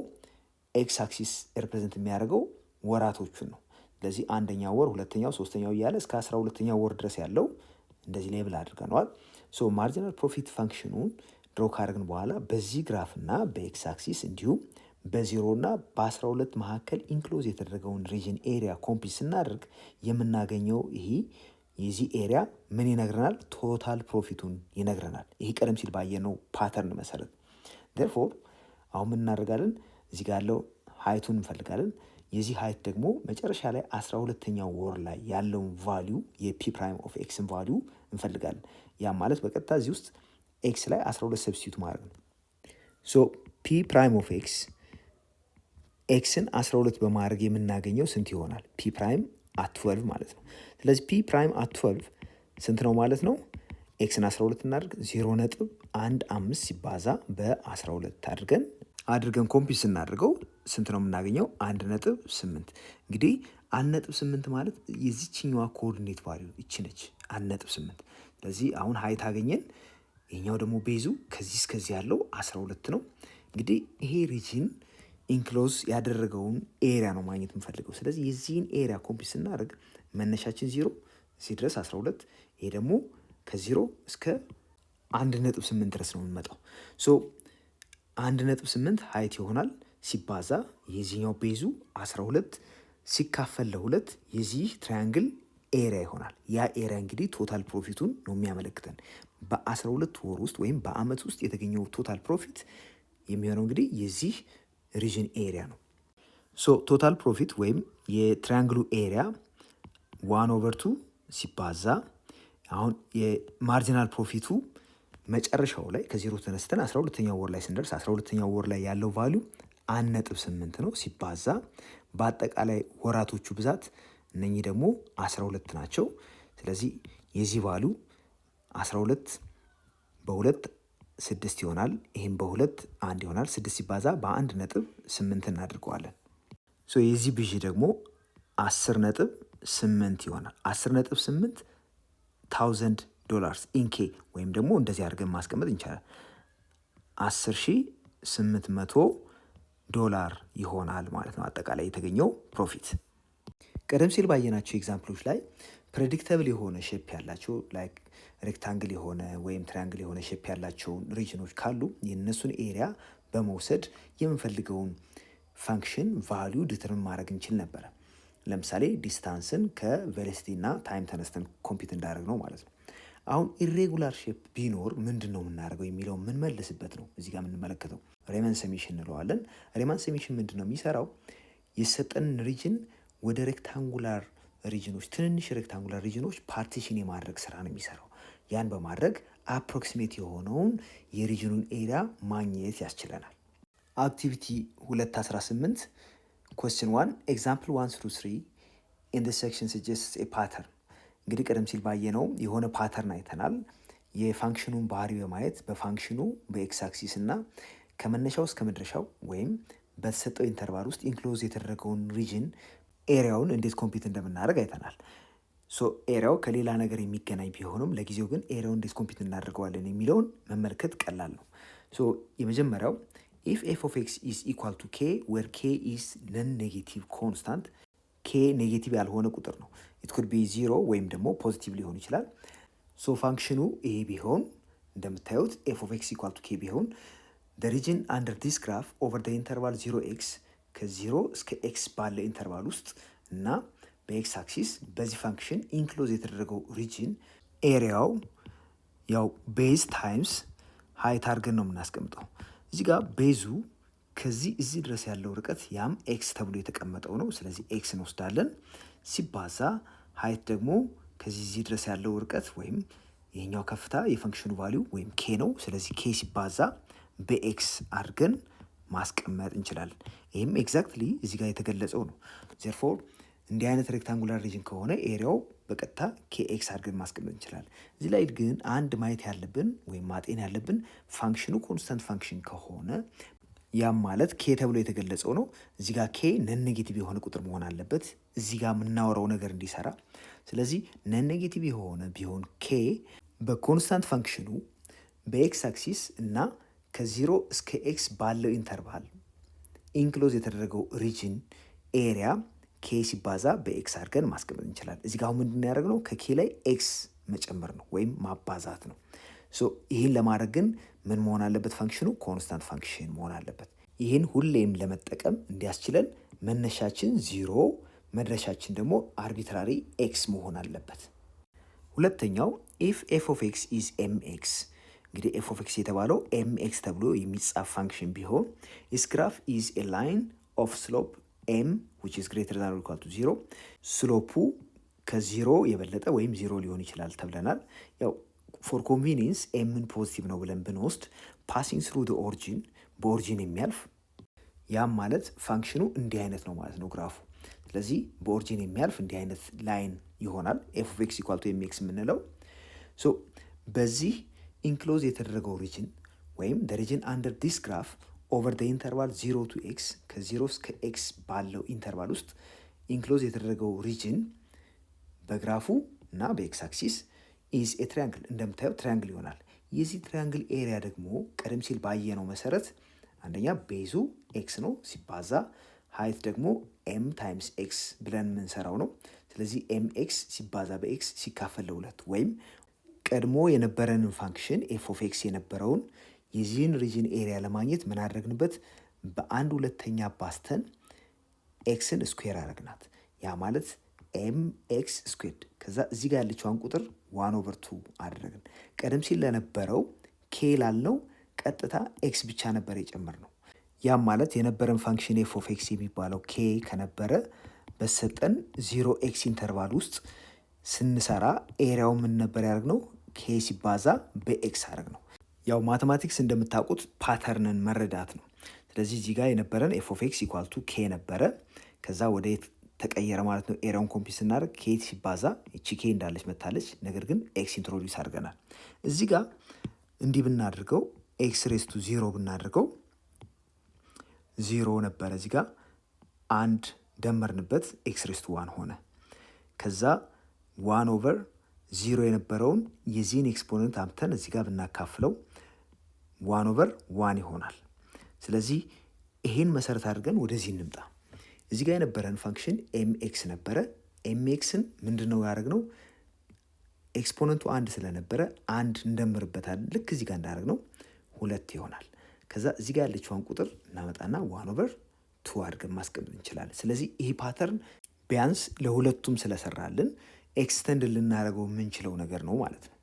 ኤክስ አክሲስ ሪፕሬዘንት የሚያደርገው ወራቶቹን ነው። ስለዚህ አንደኛው ወር፣ ሁለተኛው፣ ሶስተኛው እያለ እስከ 12ኛው ወር ድረስ ያለው እንደዚህ ሌብል አድርገነዋል። ሶ ማርጂናል ፕሮፊት ፋንክሽኑን ድሮ ካደረግን በኋላ በዚህ ግራፍ እና በኤክስ አክሲስ እንዲሁም በ0 እና በ12 መካከል ኢንክሎዝ የተደረገውን ሪጅን ኤሪያ ኮምፒት ስናደርግ የምናገኘው ይሄ የዚህ ኤሪያ ምን ይነግረናል? ቶታል ፕሮፊቱን ይነግረናል። ይሄ ቀደም ሲል ባየነው ፓተርን መሰረት ዴርፎር አሁን ምን እናደርጋለን? እዚህ ጋር ያለው ሀይቱን እንፈልጋለን። የዚህ ሀይት ደግሞ መጨረሻ ላይ 12ኛው ወር ላይ ያለውን ቫሊዩ የፒ ፕራይም ኦፍ ኤክስን ቫሊዩ እንፈልጋለን። ያ ማለት በቀጥታ እዚህ ውስጥ ኤክስ ላይ 12 ሰብስቲዩት ማድረግ ነው። ሶ ፒ ፕራይም ኦፍ ኤክስ ኤክስን 12 በማድረግ የምናገኘው ስንት ይሆናል? ፒ ፕራይም አት 12 ማለት ነው። ስለዚህ ፒ ፕራይም አት 12 ስንት ነው ማለት ነው? ኤክስን 12 እናድርግ 0.15 ሲባዛ በ12 አድርገን ኮምፒት ስናደርገው ስንት ነው የምናገኘው? 1.8። እንግዲህ 1.8 ማለት የዚችኛዋ ኮኦርዲኔት ቫልዩ ይቺ ነች 1.8። ስለዚህ አሁን ሀይት አገኘን። ይሄኛው ደግሞ ቤዙ ከዚህ እስከዚህ ያለው 12 ነው። እንግዲህ ይሄ ሪጅን ኢንክሎዝ ያደረገውን ኤሪያ ነው ማግኘት የምፈልገው። ስለዚህ የዚህን ኤሪያ ኮምፒት ስናደርግ መነሻችን 0 እዚህ ድረስ 12፣ ይሄ ደግሞ ከ0 እስከ 1.8 ድረስ ነው የምንመጣው። ሶ 1.8 ሀይት ይሆናል ሲባዛ የዚህኛው ቤዙ 12 ሲካፈል ለ2 የዚህ ትራያንግል ኤሪያ ይሆናል። ያ ኤሪያ እንግዲህ ቶታል ፕሮፊቱን ነው የሚያመለክተን። በ12 ወር ውስጥ ወይም በአመት ውስጥ የተገኘው ቶታል ፕሮፊት የሚሆነው እንግዲህ የዚህ ሪጅን ኤሪያ ነው። ሶ ቶታል ፕሮፊት ወይም የትራያንግሉ ኤሪያ 1/2 ሲባዛ አሁን የማርጂናል ፕሮፊቱ መጨረሻው ላይ ከዜሮ ተነስተን 12ኛው ወር ላይ ስንደርስ 12ኛው ወር ላይ ያለው ቫሊዩ 1.8 ነው ሲባዛ በአጠቃላይ ወራቶቹ ብዛት እነኚህ ደግሞ 12 ናቸው። ስለዚህ የዚህ ቫሊዩ 12 በ2 6 ይሆናል። ይህም በ2 1 ይሆናል። 6 ሲባዛ በ1.8 እናድርገዋለን። ሶ የዚህ ብዥ ደግሞ 10.8 ይሆናል። 10.8 $1,000 ኢንኬ ወይም ደግሞ እንደዚህ አድርገን ማስቀመጥ እንችላለን። $10,800 ይሆናል ማለት ነው አጠቃላይ የተገኘው ፕሮፊት። ቀደም ሲል ባየናቸው ኤግዛምፕሎች ላይ ፕሬዲክተብል የሆነ ሼፕ ያላቸው ላይክ ሬክታንግል የሆነ ወይም ትራያንግል የሆነ ሼፕ ያላቸውን ሪጅኖች ካሉ የእነሱን ኤሪያ በመውሰድ የምንፈልገውን ፋንክሽን ቫሊዩ ዲተርሚን ማድረግ እንችል ነበረ። ለምሳሌ ዲስታንስን ከቬሎሲቲ እና ታይም ተነስተን ኮምፒት እንዳደረግ ነው ማለት ነው። አሁን ኢሬጉላር ሼፕ ቢኖር ምንድን ነው የምናደርገው የሚለው የምንመልስበት ነው። እዚህ ጋር የምንመለከተው ሬማን ሰሜሽን እንለዋለን። ሬማን ሰሜሽን ምንድን ነው የሚሰራው? የሰጠንን ሪጅን ወደ ሬክታንጉላር ሪጅኖች፣ ትንንሽ ሬክታንጉላር ሪጅኖች ፓርቲሽን የማድረግ ስራ ነው የሚሰራው። ያን በማድረግ አፕሮክሲሜት የሆነውን የሪጅኑን ኤሪያ ማግኘት ያስችለናል። አክቲቪቲ 218 Question 1 Example 1 through 3 in this section suggests a pattern። እንግዲህ ቀደም ሲል ባየነው የሆነ ፓተርን አይተናል። የፋንክሽኑን ባህሪ በማየት በፋንክሽኑ በኤክስ አክሲስ እና ከመነሻው እስከ መድረሻው ወይም በተሰጠው ኢንተርቫል ውስጥ ኢንክሎዝ የተደረገውን ሪጅን ኤሪያውን እንዴት ኮምፒት እንደምናደርግ አይተናል። ሶ ኤሪያው ከሌላ ነገር የሚገናኝ ቢሆንም ለጊዜው ግን ኤሪያውን እንዴት ኮምፒት እናደርገዋለን የሚለውን መመልከት ቀላል ነው። ሶ የመጀመሪያው if f of x is equal to k where k is non-negative constant, k ኔጌቲቭ ያልሆነ ቁጥር ነው። it could be 0 ወይም ደግሞ ፖዚቲቭ ሊሆን ይችላል። ሶ ፋንክሽኑ ይሄ ቢሆን እንደምታዩት f of x equal to k ቢሆን the region under this graph over the interval 0x ከ0 እስከ x ባለ ኢንተርቫል ውስጥ እና በኤክስ አክሲስ በዚህ ፋንክሽን ኢንክሎዝ የተደረገው ሪጅን ኤሪያው ያው ቤዝ ታይምስ ሃይት አድርገን ነው የምናስቀምጠው። እዚህ ጋር ቤዙ ከዚህ እዚህ ድረስ ያለው ርቀት ያም ኤክስ ተብሎ የተቀመጠው ነው። ስለዚህ ኤክስ እንወስዳለን ሲባዛ ሃይት ደግሞ ከዚህ ድረስ ያለው ርቀት ወይም ይሄኛው ከፍታ የፈንክሽኑ ቫሊዩ ወይም ኬ ነው። ስለዚህ ኬ ሲባዛ በኤክስ አድርገን ማስቀመጥ እንችላለን። ይህም ኤግዛክትሊ እዚህ ጋር የተገለጸው ነው። ዜርፎር እንዲህ አይነት ሬክታንጉላር ሪጅን ከሆነ ኤሪያው በቀጥታ ኬኤክስ አድርገን ማስቀመጥ እንችላለን። እዚህ ላይ ግን አንድ ማየት ያለብን ወይም ማጤን ያለብን ፋንክሽኑ ኮንስታንት ፋንክሽን ከሆነ ያም ማለት ኬ ተብሎ የተገለጸው ነው። እዚህ ጋር ኬ ነን ኔጌቲቭ የሆነ ቁጥር መሆን አለበት እዚህ ጋር የምናወራው ነገር እንዲሰራ። ስለዚህ ነን ኔጌቲቭ የሆነ ቢሆን ኬ በኮንስታንት ፋንክሽኑ በኤክስ አክሲስ እና ከ0 እስከ ኤክስ ባለው ኢንተርቫል ኢንክሎዝ የተደረገው ሪጅን ኤሪያ ኬ ሲባዛ በኤክስ አድርገን ማስቀመጥ እንችላለን። እዚህ ጋር ምንድን ነው ያደረግነው? ከኬ ላይ ኤክስ መጨመር ነው ወይም ማባዛት ነው። ይህን ለማድረግ ግን ምን መሆን አለበት? ፋንክሽኑ ኮንስታንት ፋንክሽን መሆን አለበት። ይህን ሁሌም ለመጠቀም እንዲያስችለን መነሻችን 0 መድረሻችን ደግሞ አርቢትራሪ ኤክስ መሆን አለበት። ሁለተኛው ኢፍ ኤፍ ኦፍ ኤክስ ኢዝ ኤም ኤክስ። እንግዲህ ኤፍ ኦፍ ኤክስ የተባለው ኤም ኤክስ ተብሎ የሚጻፍ ፋንክሽን ቢሆን ኢስ ግራፍ ኢዝ ኤ ላይን ኦፍ ስሎፕ ኤም ዊች ኢዝ ግሬተር ዛን ኦር ኢኳል ቱ 0። ስሎፑ ከ0 የበለጠ ወይም 0 ሊሆን ይችላል ተብለናል። ያው ፎር ኮንቪኒየንስ ኤምን ፖዚቲቭ ነው ብለን ብንወስድ ፓሲንግ ስሩ ዘ ኦሪጂን በኦሪጂን የሚያልፍ ያም ማለት ፋንክሽኑ እንዲህ አይነት ነው ማለት ነው ግራፉ። ስለዚህ በኦሪጂን የሚያልፍ እንዲህ አይነት ላይን ይሆናል ኤፍ ኦፍ ኤክስ ኢኳል ቱ ኤም ኤክስ የምንለው። በዚህ ኢንክሎዝ የተደረገው ሪጅን ወይም ደ ሪጅን አንደር ዲስ ግራፍ ኦቨር ደ ኢንተርቫል 0 ቱ ኤክስ ከ0 እስከ ኤክስ ባለው ኢንተርቫል ውስጥ ኢንክሎዝ የተደረገው ሪጅን በግራፉ እና በኤክስ አክሲስ ኢዝ ኤ ትሪያንግል። እንደምታየው ትሪያንግል ይሆናል። የዚህ ትሪያንግል ኤሪያ ደግሞ ቀደም ሲል ባየነው መሰረት አንደኛ ቤዙ ኤክስ ነው ሲባዛ ሀይት ደግሞ ኤም ታይምስ ኤክስ ብለን የምንሰራው ነው። ስለዚህ ኤም ኤክስ ሲባዛ በኤክስ ሲካፈል ለሁለት ወይም ቀድሞ የነበረንን ፋንክሽን ኤፍ ኦፍ ኤክስ የነበረውን የዚህን ሪጅን ኤሪያ ለማግኘት ምን አደረግንበት? በአንድ ሁለተኛ ባስተን ኤክስን ስኩዌር አደረግናት። ያ ማለት ኤም ኤክስ ስኩዌርድ ከዛ እዚህ ጋር ያለችዋን ቁጥር 1/2 አደረግን። ቀደም ሲል ለነበረው ኬ ላልነው ቀጥታ ኤክስ ብቻ ነበር የጨመርነው። ያም ማለት የነበረን ፋንክሽን ኤፍ ኦፍ ኤክስ የሚባለው ኬ ከነበረ በሰጠን 0 ኤክስ ኢንተርቫል ውስጥ ስንሰራ ኤሪያው ምን ነበር ያደርግነው? ኬ ሲባዛ በኤክስ አደረግነው። ያው ማቴማቲክስ እንደምታውቁት ፓተርንን መረዳት ነው። ስለዚህ እዚህ ጋር የነበረን ኤፍ ኦፍ ኤክስ ኢኳል ቱ ኬ ነበረ። ከዛ ወደ ተቀየረ ማለት ነው። ኤሪያውን ኮምፒውት ስናደርግ ኬ ሲባዛ እቺ ኬ እንዳለች መታለች። ነገር ግን ኤክስ ኢንትሮዲውስ አድርገናል። እዚህ ጋር እንዲህ ብናደርገው ኤክስ ሬስ ቱ 0 ብናደርገው 0 ነበረ። እዚህ ጋር አንድ ደመርንበት ኤክስ ሬስ ቱ 1 ሆነ። ከዛ 1/0 የነበረውን የዚህን ኤክስፖነንት አምተን እዚህ ጋር ብናካፍለው 1/1 ይሆናል። ስለዚህ ይሄን መሰረት አድርገን ወደዚህ እንምጣ። እዚህ ጋር የነበረን ፋንክሽን ኤም ኤክስ ነበረ። ኤም ኤክስን ምንድነው ያደረግነው? ኤክስፖነንቱ 1 ስለነበረ 1 እንደምርበታለን። ልክ እዚህ ጋር እንዳደረግነው 2 ይሆናል። ከዛ እዚህ ጋር ያለችዋን ቁጥር እናመጣና 1/2 አድርገን ማስቀመጥ እንችላለን። ስለዚህ ይሄ ፓተርን ቢያንስ ለሁለቱም ስለሰራልን ኤክስተንድ ልናደርገው የምንችለው ነገር ነው ማለት ነው።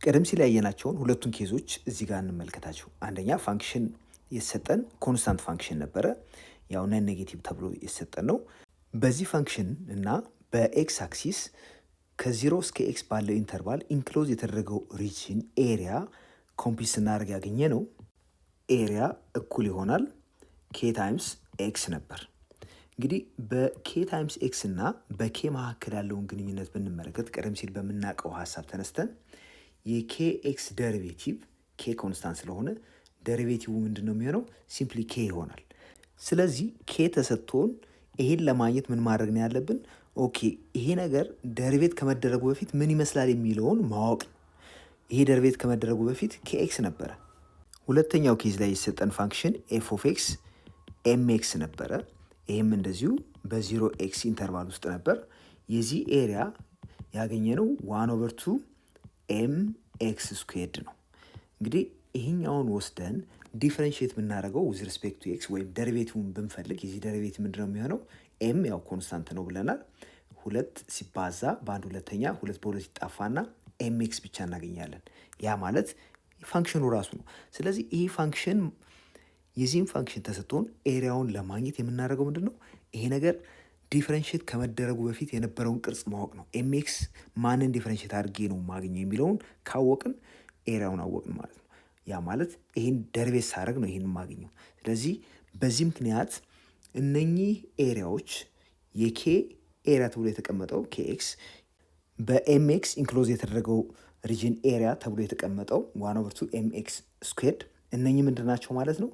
ቀደም ሲል ያየናቸውን ሁለቱን ኬዞች እዚህ ጋር እንመልከታቸው። አንደኛ ፋንክሽን የተሰጠን ኮንስታንት ፋንክሽን ነበረ። ያው ነን ኔጌቲቭ ተብሎ የተሰጠን ነው። በዚህ ፋንክሽን እና በኤክስ አክሲስ ከ0 እስከ ኤክስ ባለው ኢንተርቫል ኢንክሎዝ የተደረገው ሪጅን ኤሪያ ኮምፒውት ስናደርግ ያገኘ ነው ኤሪያ እኩል ይሆናል ኬ ታይምስ ኤክስ ነበር። እንግዲህ በኬ ታይምስ ኤክስ እና በኬ መካከል ያለውን ግንኙነት ብንመለከት ቀደም ሲል በምናውቀው ሀሳብ ተነስተን የኬ ኤክስ ደሪቬቲቭ ኬ ኮንስታንት ስለሆነ ደሪቬቲቭ ምንድን ነው የሚሆነው? ሲምፕሊ ኬ ይሆናል። ስለዚህ ኬ ተሰጥቶን ይሄን ለማግኘት ምን ማድረግ ነው ያለብን? ኦኬ ይሄ ነገር ደሪቬት ከመደረጉ በፊት ምን ይመስላል የሚለውን ማወቅ ነው። ይሄ ደሪቬት ከመደረጉ በፊት ኬኤክስ ነበረ። ሁለተኛው ኬዝ ላይ የሰጠን ፋንክሽን ኤፍ ኦፍ ኤክስ ኤም ኤክስ ነበረ። ይህም እንደዚሁ በ0 ኤክስ ኢንተርቫል ውስጥ ነበር። የዚህ ኤሪያ ያገኘነው 1/2 ኤም ኤክስ ስኩዌርድ ነው። እንግዲህ ይህኛውን ወስደን ዲፈረንሺየት ብናደርገው ዊዝ ሪስፔክት ቱ ኤክስ ወይም ደሪቬቲቭን ብንፈልግ የዚህ ደሪቬቲቭ ምንድነው የሚሆነው? ኤም ያው ኮንስታንት ነው ብለናል። 2 ሲባዛ በአንድ ሁለተኛ 2 በ2 ይጣፋና ኤም ኤክስ ብቻ እናገኛለን። ያ ማለት ፋንክሽኑ ራሱ ነው። ስለዚህ ይህ ፋንክሽን የዚህም ፋንክሽን ተሰጥቶን ኤሪያውን ለማግኘት የምናደርገው ምንድን ነው? ይሄ ነገር ዲፍረንሽት ከመደረጉ በፊት የነበረውን ቅርጽ ማወቅ ነው። ኤምኤክስ ማንን ዲፍረንሽት አድርጌ ነው ማገኘው የሚለውን ካወቅን ኤሪያውን አወቅን ማለት ነው። ያ ማለት ይህን ደርቤት ሳደርግ ነው ይህን ማገኘው። ስለዚህ በዚህ ምክንያት እነኚህ ኤሪያዎች የኬ ኤሪያ ተብሎ የተቀመጠው ኬኤክስ በኤምኤክስ ኢንክሎዝ የተደረገው ሪጅን ኤሪያ ተብሎ የተቀመጠው 1/2 ኤምኤክስ ስኩዌርድ እነኚህ ምንድን ናቸው ማለት ነው?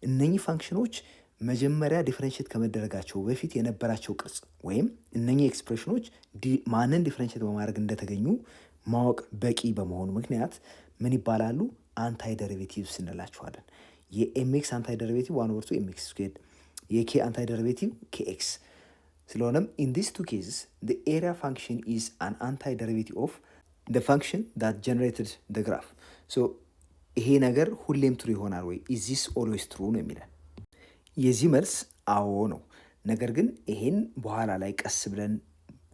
እነኚህ ፋንክሽኖች መጀመሪያ ዲፍረንሽት ከመደረጋቸው በፊት የነበራቸው ቅርጽ ወይም እነኚህ ኤክስፕሬሽኖች ማንን ዲፍረንሽት በማድረግ እንደተገኙ ማወቅ በቂ በመሆኑ ምክንያት ምን ይባላሉ? አንታይ ደሪቬቲቭስ እንላቸዋለን። የኤምኤክስ አንታይ ደሪቬቲቭ 1/2 ኤምኤክስ ስኩዌርድ፣ የኬ አንታይ ደሪቬቲቭ ኬኤክስ። ስለሆነም ኢን ዲስ ቱ ኬዝስ the area function is an anti-derivative of the function that generated the graph. so ይሄ ነገር ሁሌም ትሩ ይሆናል ወይ? is this always true ነው የሚለን። የዚህ መልስ አዎ ነው። ነገር ግን ይሄን በኋላ ላይ ቀስ ብለን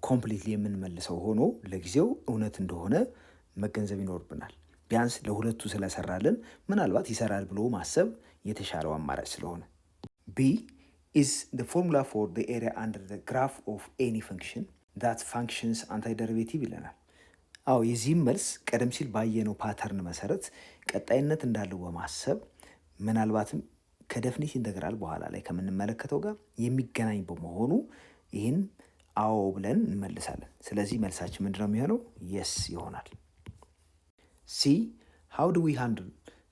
ኮምፕሊትሊ የምንመልሰው ሆኖ ለጊዜው እውነት እንደሆነ መገንዘብ ይኖርብናል። ቢያንስ ለሁለቱ ስለሰራልን ምናልባት ይሰራል ብሎ ማሰብ የተሻለው አማራጭ ስለሆነ። ቢ is the formula for the area under the graph of any function that functions antiderivative ይለናል። አዎ የዚህም መልስ ቀደም ሲል ባየነው ፓተርን መሰረት ቀጣይነት እንዳለው በማሰብ ምናልባትም ከደፍኒት ኢንተግራል በኋላ ላይ ከምንመለከተው ጋር የሚገናኝ በመሆኑ ይህን አዎ ብለን እንመልሳለን። ስለዚህ መልሳችን ምንድነው የሚሆነው? የስ ይሆናል። ሲ how do we handle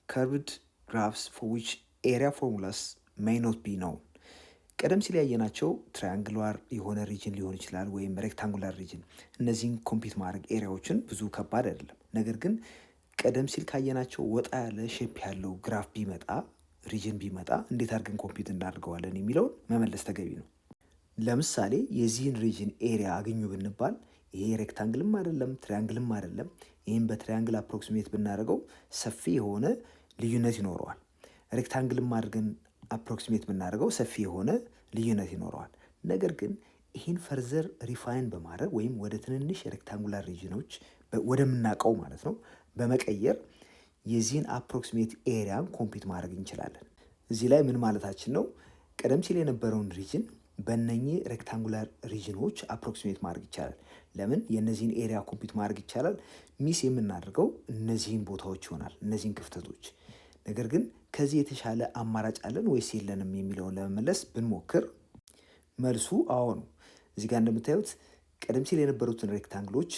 curved graphs for which area formulas may not be known? ቀደም ሲል ያየናቸው ትራያንግላር የሆነ ሪጅን ሊሆን ይችላል ወይም ሬክታንጉላር ሪጅን። እነዚህን ኮምፒት ማድረግ ኤሪያዎችን ብዙ ከባድ አይደለም። ነገር ግን ቀደም ሲል ካየናቸው ወጣ ያለ ሼፕ ያለው ግራፍ ቢመጣ ሪጅን ቢመጣ እንዴት አድርገን ኮምፒት እናደርገዋለን የሚለውን መመለስ ተገቢ ነው። ለምሳሌ የዚህን ሪጅን ኤሪያ አገኙ ብንባል ይሄ ሬክታንግልም አይደለም ትራያንግልም አይደለም። ይህም በትራያንግል አፕሮክሲሜት ብናደርገው ሰፊ የሆነ ልዩነት ይኖረዋል። ሬክታንግልም አድርገን አፕሮክሲሜት ብናደርገው ሰፊ የሆነ ልዩነት ይኖረዋል። ነገር ግን ይህን ፈርዘር ሪፋይን በማድረግ ወይም ወደ ትንንሽ ሬክታንጉላር ሪጅኖች ወደምናውቀው ማለት ነው በመቀየር የዚህን አፕሮክሲሜት ኤሪያን ኮምፒት ማድረግ እንችላለን። እዚህ ላይ ምን ማለታችን ነው? ቀደም ሲል የነበረውን ሪጅን በእነኚህ ሬክታንጉላር ሪጅኖች አፕሮክሲሜት ማድረግ ይቻላል። ለምን? የእነዚህን ኤሪያ ኮምፒት ማድረግ ይቻላል። ሚስ የምናደርገው እነዚህን ቦታዎች ይሆናል፣ እነዚህን ክፍተቶች። ነገር ግን ከዚህ የተሻለ አማራጭ አለን ወይስ የለንም የሚለውን ለመመለስ ብንሞክር መልሱ አዎ ነው። እዚህ ጋር እንደምታዩት ቀደም ሲል የነበሩትን ሬክታንግሎች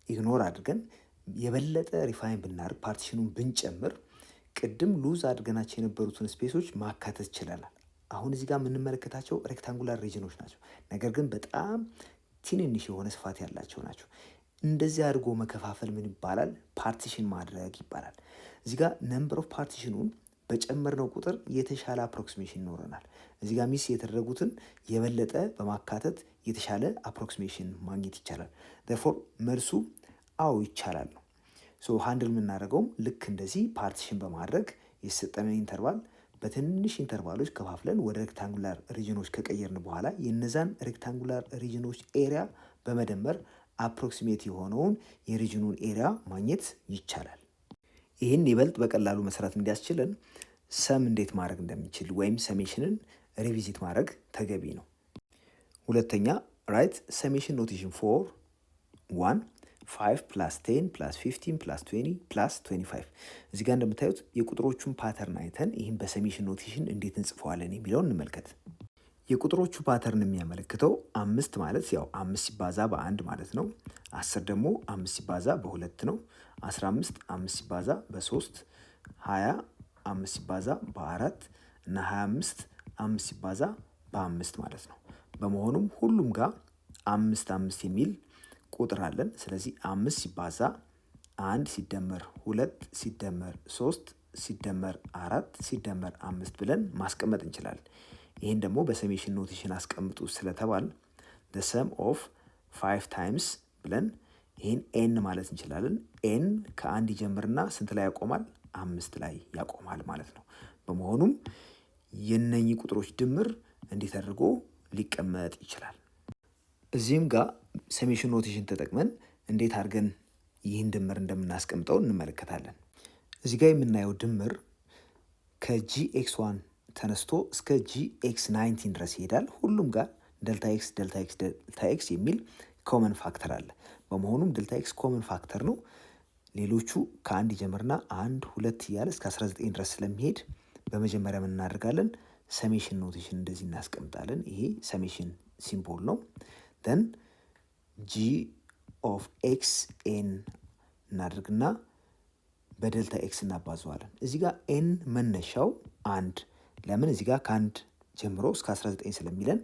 ኢግኖር አድርገን የበለጠ ሪፋይን ብናደርግ ፓርቲሽኑን ብንጨምር ቅድም ሉዝ አድርገናቸው የነበሩትን ስፔሶች ማካተት ይችላል። አሁን እዚህ ጋር የምንመለከታቸው ሬክታንጉላር ሪጅኖች ናቸው፣ ነገር ግን በጣም ትንንሽ የሆነ ስፋት ያላቸው ናቸው። እንደዚህ አድርጎ መከፋፈል ምን ይባላል? ፓርቲሽን ማድረግ ይባላል። እዚህ ጋር ነምበር ኦፍ ፓርቲሽኑን በጨመርነው ቁጥር የተሻለ አፕሮክሲሜሽን ይኖረናል። እዚህ ጋር ሚስ የተደረጉትን የበለጠ በማካተት የተሻለ አፕሮክሲሜሽን ማግኘት ይቻላል። therefore መልሱ አዎ ይቻላል ነው። ሶ ሃንድል የምናደርገውም ልክ እንደዚህ ፓርቲሽን በማድረግ የሰጠንን ኢንተርቫል በትንሽ ኢንተርቫሎች ከፋፍለን ወደ ሬክታንጉላር ሪጅኖች ከቀየርን በኋላ የነዛን ሬክታንጉላር ሪጅኖች ኤሪያ በመደመር አፕሮክሲሜት የሆነውን የሪጅኑን ኤሪያ ማግኘት ይቻላል። ይህን ይበልጥ በቀላሉ መስራት እንዲያስችለን ሰም እንዴት ማድረግ እንደሚችል ወይም ሰሜሽንን ሪቪዚት ማድረግ ተገቢ ነው። ሁለተኛ ራይት ሰሜሽን ኖቴሽን ፎር 1 5 + 10 + 15 + 20 + 25። እዚህ ጋር እንደምታዩት የቁጥሮቹን ፓተርን አይተን ይህም በሰሜሽን ኖቴሽን እንዴት እንጽፈዋለን የሚለውን እንመልከት። የቁጥሮቹ ፓተርን የሚያመለክተው 5 ማለት ያው 5 ሲባዛ በ1 ማለት ነው። 10 ደግሞ 5 ሲባዛ በ2 ነው። 15 5 ሲባዛ በ3፣ 20 5 ሲባዛ በ4 እና 25 5 ሲባዛ በ5 ማለት ነው። በመሆኑም ሁሉም ጋር 5 5 የሚል ቁጥር አለን። ስለዚህ 5 ሲባዛ 1 ሲደመር 2 ሲደመር 3 ሲደመር 4 ሲደመር 5 ብለን ማስቀመጥ እንችላለን። ይህን ደግሞ በሰሜሽን ኖቴሽን አስቀምጡ ስለተባል the sum of 5 times ብለን ይህን ኤን ማለት እንችላለን። ኤን ከ1 ይጀምርና ስንት ላይ ያቆማል? 5 ላይ ያቆማል ማለት ነው። በመሆኑም የነኚህ ቁጥሮች ድምር እንዴት አድርጎ ሊቀመጥ ይችላል? እዚህም ጋር ሰሜሽን ኖቴሽን ተጠቅመን እንዴት አድርገን ይህን ድምር እንደምናስቀምጠው እንመለከታለን። እዚህ ጋር የምናየው ድምር ከgx1 ተነስቶ እስከ gx19 ድረስ ይሄዳል። ሁሉም ጋር ደልታ ኤክስ የሚል ኮመን ፋክተር አለ። በመሆኑም ደልታ ኤክስ ኮመን ፋክተር ነው። ሌሎቹ ከአንድ ይጀምርና 1 2 እያለ እስከ 19 ድረስ ስለሚሄድ በመጀመሪያ ምን እናደርጋለን? ሰሜሽን ኖቴሽን እንደዚህ እናስቀምጣለን። ይሄ ሰሜሽን ሲምቦል ነው። ደን ጂ ኦፍ ኤክስ ኤን እናደርግና በደልታ ኤክስ እናባዘዋለን። እዚህ ጋር ኤን መነሻው 1 ለምን እዚህ ጋር ከአንድ ጀምሮ እስከ 19 ስለሚለን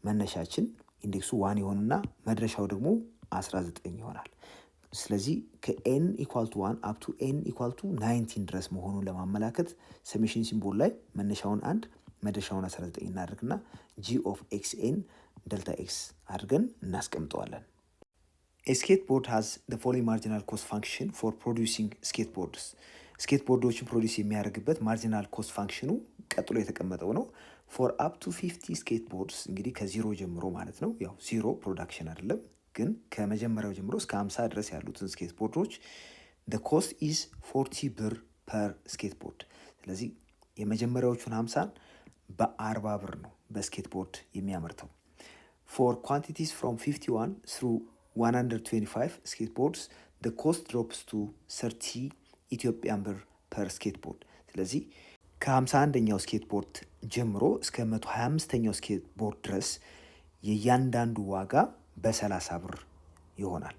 መነሻችን ኢንዴክሱ 1 ይሆንና መድረሻው ደግሞ 19 ይሆናል። ስለዚህ ከኤን ኢኳል ቱ 1 አፕ ቱ ኤን ኢኳል ቱ 19 ድረስ መሆኑን ለማመላከት ሰሜሽን ሲምቦል ላይ መነሻውን 1 መድረሻውን 19 እናደርግና ጂ ኦፍ ኤክስ ኤን ደልታ ኤክስ አድርገን እናስቀምጠዋለን። ስኬትቦርድ ሃዝ the following marginal cost function for producing skateboards። ስኬትቦርዶችን ፕሮዲስ የሚያደርግበት ማርጂናል ኮስት ፋንክሽኑ ቀጥሎ የተቀመጠው ነው። ፎር አፕ ቱ 50 ስኬትቦርድስ እንግዲህ ከዜሮ ጀምሮ ማለት ነው። ያው ዜሮ ፕሮዳክሽን አይደለም ግን ከመጀመሪያው ጀምሮ እስከ 50 ድረስ ያሉትን ስኬትቦርዶች the cost is 40 ብር ፐር ስኬትቦርድ። ስለዚህ የመጀመሪያዎቹን 50 በ40 ብር ነው በስኬትቦርድ የሚያመርተው። for quantities from 51 through 125 skateboards the cost drops to 30 ኢትዮጵያን ብር ፐር ስኬትቦርድ። ስለዚህ ከ51ኛው ስኬትቦርድ ጀምሮ እስከ 125ኛው ስኬትቦርድ ድረስ የእያንዳንዱ ዋጋ በ30 ብር ይሆናል።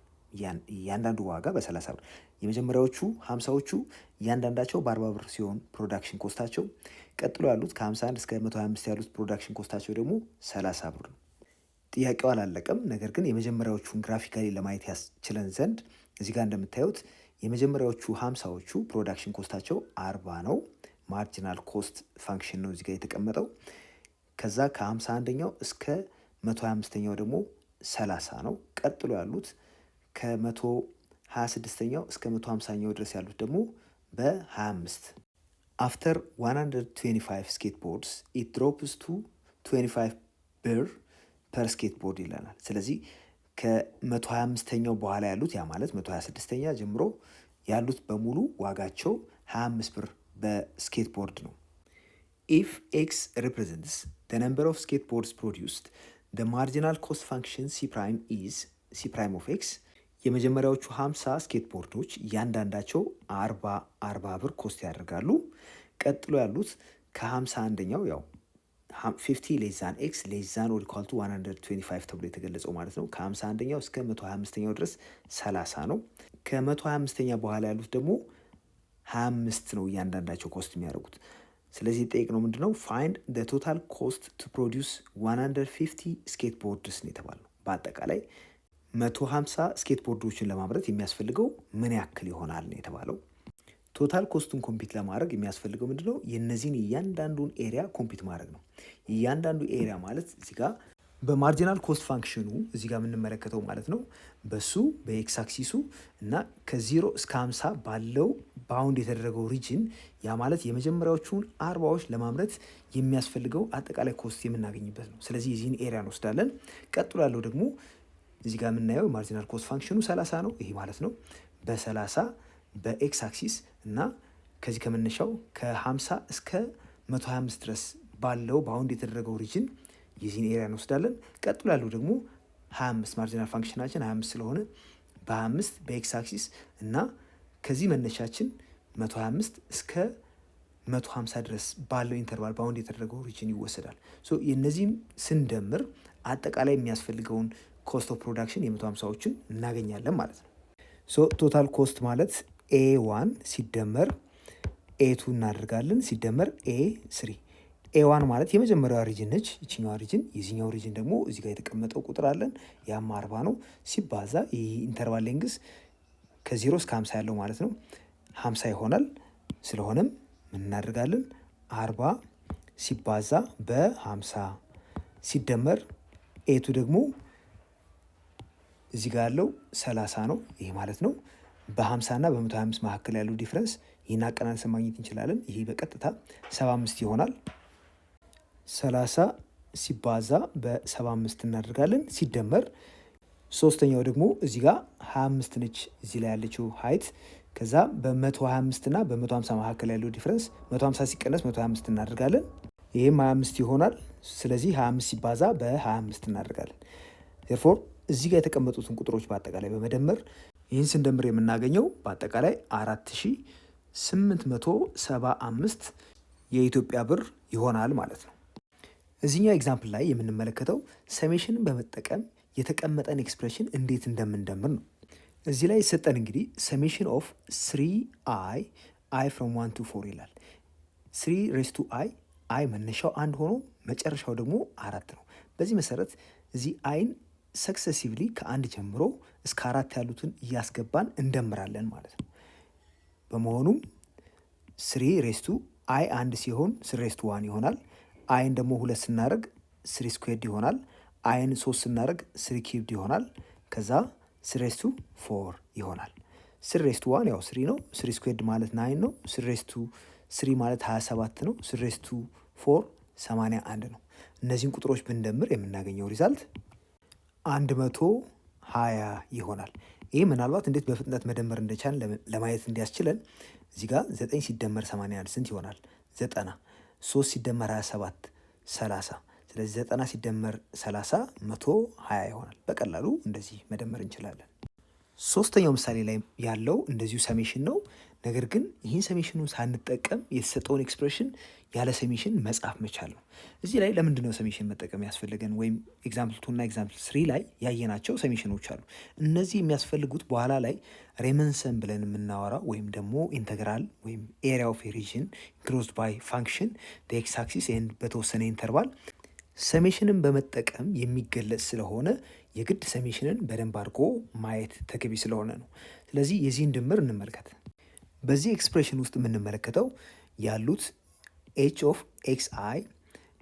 እያንዳንዱ ዋጋ በ30 ብር። የመጀመሪያዎቹ 50ዎቹ እያንዳንዳቸው በ40 ብር ሲሆን ፕሮዳክሽን ኮስታቸው፣ ቀጥሎ ያሉት ከ51 እስከ 125 ያሉት ፕሮዳክሽን ኮስታቸው ደግሞ 30 ብር ነው። ጥያቄው አላለቀም። ነገር ግን የመጀመሪያዎቹን ግራፊካሊ ለማየት ያስችለን ዘንድ እዚህ ጋር እንደምታዩት የመጀመሪያዎቹ 50ዎቹ ፕሮዳክሽን ኮስታቸው 40 ነው። ማርጂናል ኮስት ፋንክሽን ነው እዚህ ጋር የተቀመጠው። ከዛ ከ51ኛው እስከ 125ኛው ደግሞ 30 ነው። ቀጥሎ ያሉት ከ126ኛው እስከ 150ኛው ድረስ ያሉት ደግሞ በ25። አፍተር 125 ስኬትቦርድስ ኢት ድሮፕስ ቱ 25 ብር ፐር ስኬትቦርድ ይለናል። ስለዚህ ከ125ኛው በኋላ ያሉት ያ ማለት 126ኛ ጀምሮ ያሉት በሙሉ ዋጋቸው 25 ብር በስኬትቦርድ ነው። ኢፍ ኤክስ ሪፕሬዘንትስ the number of skateboards produced the marginal cost function c prime is c prime of x። የመጀመሪያዎቹ 50 ስኬትቦርዶች እያንዳንዳቸው 40 ብር ኮስት ያደርጋሉ። ቀጥሎ ያሉት ከ51ኛው ያው 50 ሌስ ዛን ኤክስ ሌስ ዛን ኦር ኢኳል ቱ 125 ተብሎ የተገለጸው ማለት ነው። ከ51ኛው እስከ 125ኛው ድረስ 30 ነው። ከ125ኛ በኋላ ያሉት ደግሞ 25 ነው እያንዳንዳቸው ኮስት የሚያደርጉት። ስለዚህ የጠየቅነው ምንድነው? ፋይንድ ዘ ቶታል ኮስት ቱ ፕሮዲውስ 150 ስኬትቦርድስ ነው የተባለው። በአጠቃላይ 150 ስኬትቦርዶችን ለማምረት የሚያስፈልገው ምን ያክል ይሆናል ነው የተባለው። ቶታል ኮስቱን ኮምፒት ለማድረግ የሚያስፈልገው ምንድነው? የነዚህን እያንዳንዱን ኤሪያ ኮምፒት ማድረግ ነው። እያንዳንዱ ኤሪያ ማለት እዚህ ጋር በማርጂናል ኮስት ፋንክሽኑ እዚህ ጋር የምንመለከተው ማለት ነው። በሱ በኤክስ አክሲሱ እና ከ0 እስከ 50 ባለው ባውንድ የተደረገው ሪጅን ያ ማለት የመጀመሪያዎቹን 40ዎች ለማምረት የሚያስፈልገው አጠቃላይ ኮስት የምናገኝበት ነው። ስለዚህ የዚህን ኤሪያ እንወስዳለን። ቀጥሎ ያለው ደግሞ እዚህ ጋር የምናየው ማርጂናል ኮስት ፋንክሽኑ 30 ነው። ይሄ ማለት ነው በ30 በኤክስ አክሲስ እና ከዚህ ከመነሻው ከ50 እስከ 125 ድረስ ባለው ባውንድ የተደረገው ሪጅን የዚህን ኤሪያ እንወስዳለን። ቀጥሎ ያለው ደግሞ 25 ማርጂናል ፋንክሽናችን 25 ስለሆነ በ25 በኤክስ አክሲስ እና ከዚህ መነሻችን 125 እስከ 150 ድረስ ባለው ኢንተርቫል ባውንድ የተደረገው ሪጅን ይወሰዳል። ሶ የነዚህም ስንደምር አጠቃላይ የሚያስፈልገውን ኮስት ኦፍ ፕሮዳክሽን የ150ዎችን እናገኛለን ማለት ነው። ሶ ቶታል ኮስት ማለት ኤ1 ሲደመር ኤ2 እናደርጋለን ሲደመር ኤ3። ኤ1 ማለት የመጀመሪያዋ ሪጅን ነች፣ ይችኛዋ ሪጅን። የዚህኛው ሪጅን ደግሞ እዚህ ጋር የተቀመጠው ቁጥር አለን፣ ያም 40 ነው። ሲባዛ ይህ ኢንተርቫል ሌንግስ ከ0 እስከ 50 ያለው ማለት ነው 50 ይሆናል። ስለሆነም ምን እናደርጋለን? 40 ሲባዛ በ50 ሲደመር ኤቱ ደግሞ እዚህ ጋር ያለው 30 ነው። ይሄ ማለት ነው በ50 እና በ125 መካከል ያለው ዲፍረንስ ይህን አቀናንሰን ማግኘት እንችላለን። ይሄ በቀጥታ 75 ይሆናል። 30 ሲባዛ በ75 እናደርጋለን ሲደመር ሶስተኛው ደግሞ እዚህ ጋር 25 ነች እዚህ ላይ ያለችው ሀይት። ከዛ በ125 እና በ150 መካከል ያለው ዲፍረንስ 150 ሲቀነስ 125 እናደርጋለን። ይሄም 25 ይሆናል። ስለዚህ 25 ሲባዛ በ25 እናደርጋለን። ዜርፎር እዚህ ጋር የተቀመጡትን ቁጥሮች በአጠቃላይ በመደመር ይህን ስንደምር የምናገኘው በአጠቃላይ 4875 የኢትዮጵያ ብር ይሆናል ማለት ነው። እዚህኛው ኤግዛምፕል ላይ የምንመለከተው ሰሜሽንን በመጠቀም የተቀመጠን ኤክስፕሬሽን እንዴት እንደምንደምር ነው። እዚህ ላይ የሰጠን እንግዲህ ሰሜሽን ኦፍ 3i ፍሮም 1 to 4 ይላል። 3 ሬስ ቱ አይ መነሻው አንድ ሆኖ መጨረሻው ደግሞ 4 ነው። በዚህ መሰረት እዚህ አይን ሰክሰሲቭሊ ከ1 ጀምሮ እስከ 4 ያሉትን እያስገባን እንደምራለን ማለት ነው። በመሆኑም 3 ሬስ ቱ አይ 1 ሲሆን 3 ሬስ ቱ 1 ይሆናል። አይን ደግሞ 2 ስናደርግ 3 ስኩዌርድ ይሆናል። አይን 3 ስናደርግ 3 ኪዩብድ ይሆናል። ከዛ 3 ሬስ ቱ 4 ይሆናል። 3 ሬስ ቱ 1 ያው 3 ነው። 3 ስኩዌርድ ማለት 9 ነው። 3 ሬስ ቱ 3 ማለት 27 ነው። 3 ሬስ ቱ 4 81 ነው። እነዚህን ቁጥሮች ብንደምር የምናገኘው ሪዛልት 120 ይሆናል። ይህ ምናልባት እንዴት በፍጥነት መደመር እንደቻል ለማየት እንዲያስችለን እዚህ ጋር 9 ሲደመር 81 ስንት ይሆናል? 90 3 ሲደመር 27 30። ስለዚህ 90 ሲደመር 30 120 ይሆናል። በቀላሉ እንደዚህ መደመር እንችላለን። ሶስተኛው ምሳሌ ላይ ያለው እንደዚሁ ሰሜሽን ነው። ነገር ግን ይህን ሰሜሽኑን ሳንጠቀም የተሰጠውን ኤክስፕሬሽን ያለ ሰሜሽን መጻፍ መቻል ነው። እዚህ ላይ ለምንድን ነው ሰሜሽን መጠቀም ያስፈልገን? ወይም ኤግዛምፕል 2 እና ኤግዛምፕል 3 ላይ ያየናቸው ሰሜሽኖች አሉ። እነዚህ የሚያስፈልጉት በኋላ ላይ ሬመንሰን ብለን የምናወራው ወይም ደግሞ ኢንተግራል ወይም ኤሪያ ኦፍ ሪጅን ግሮዝድ ባይ ፋንክሽን በኤክስ አክሲስ ኤንድ በተወሰነ ኢንተርቫል ሰሜሽንን በመጠቀም የሚገለጽ ስለሆነ የግድ ሰሜሽንን በደንብ አድርጎ ማየት ተገቢ ስለሆነ ነው። ስለዚህ የዚህን ድምር እንመልከት። በዚህ ኤክስፕሬሽን ውስጥ የምንመለከተው ያሉት ኤች ኦፍ ኤክስ አይ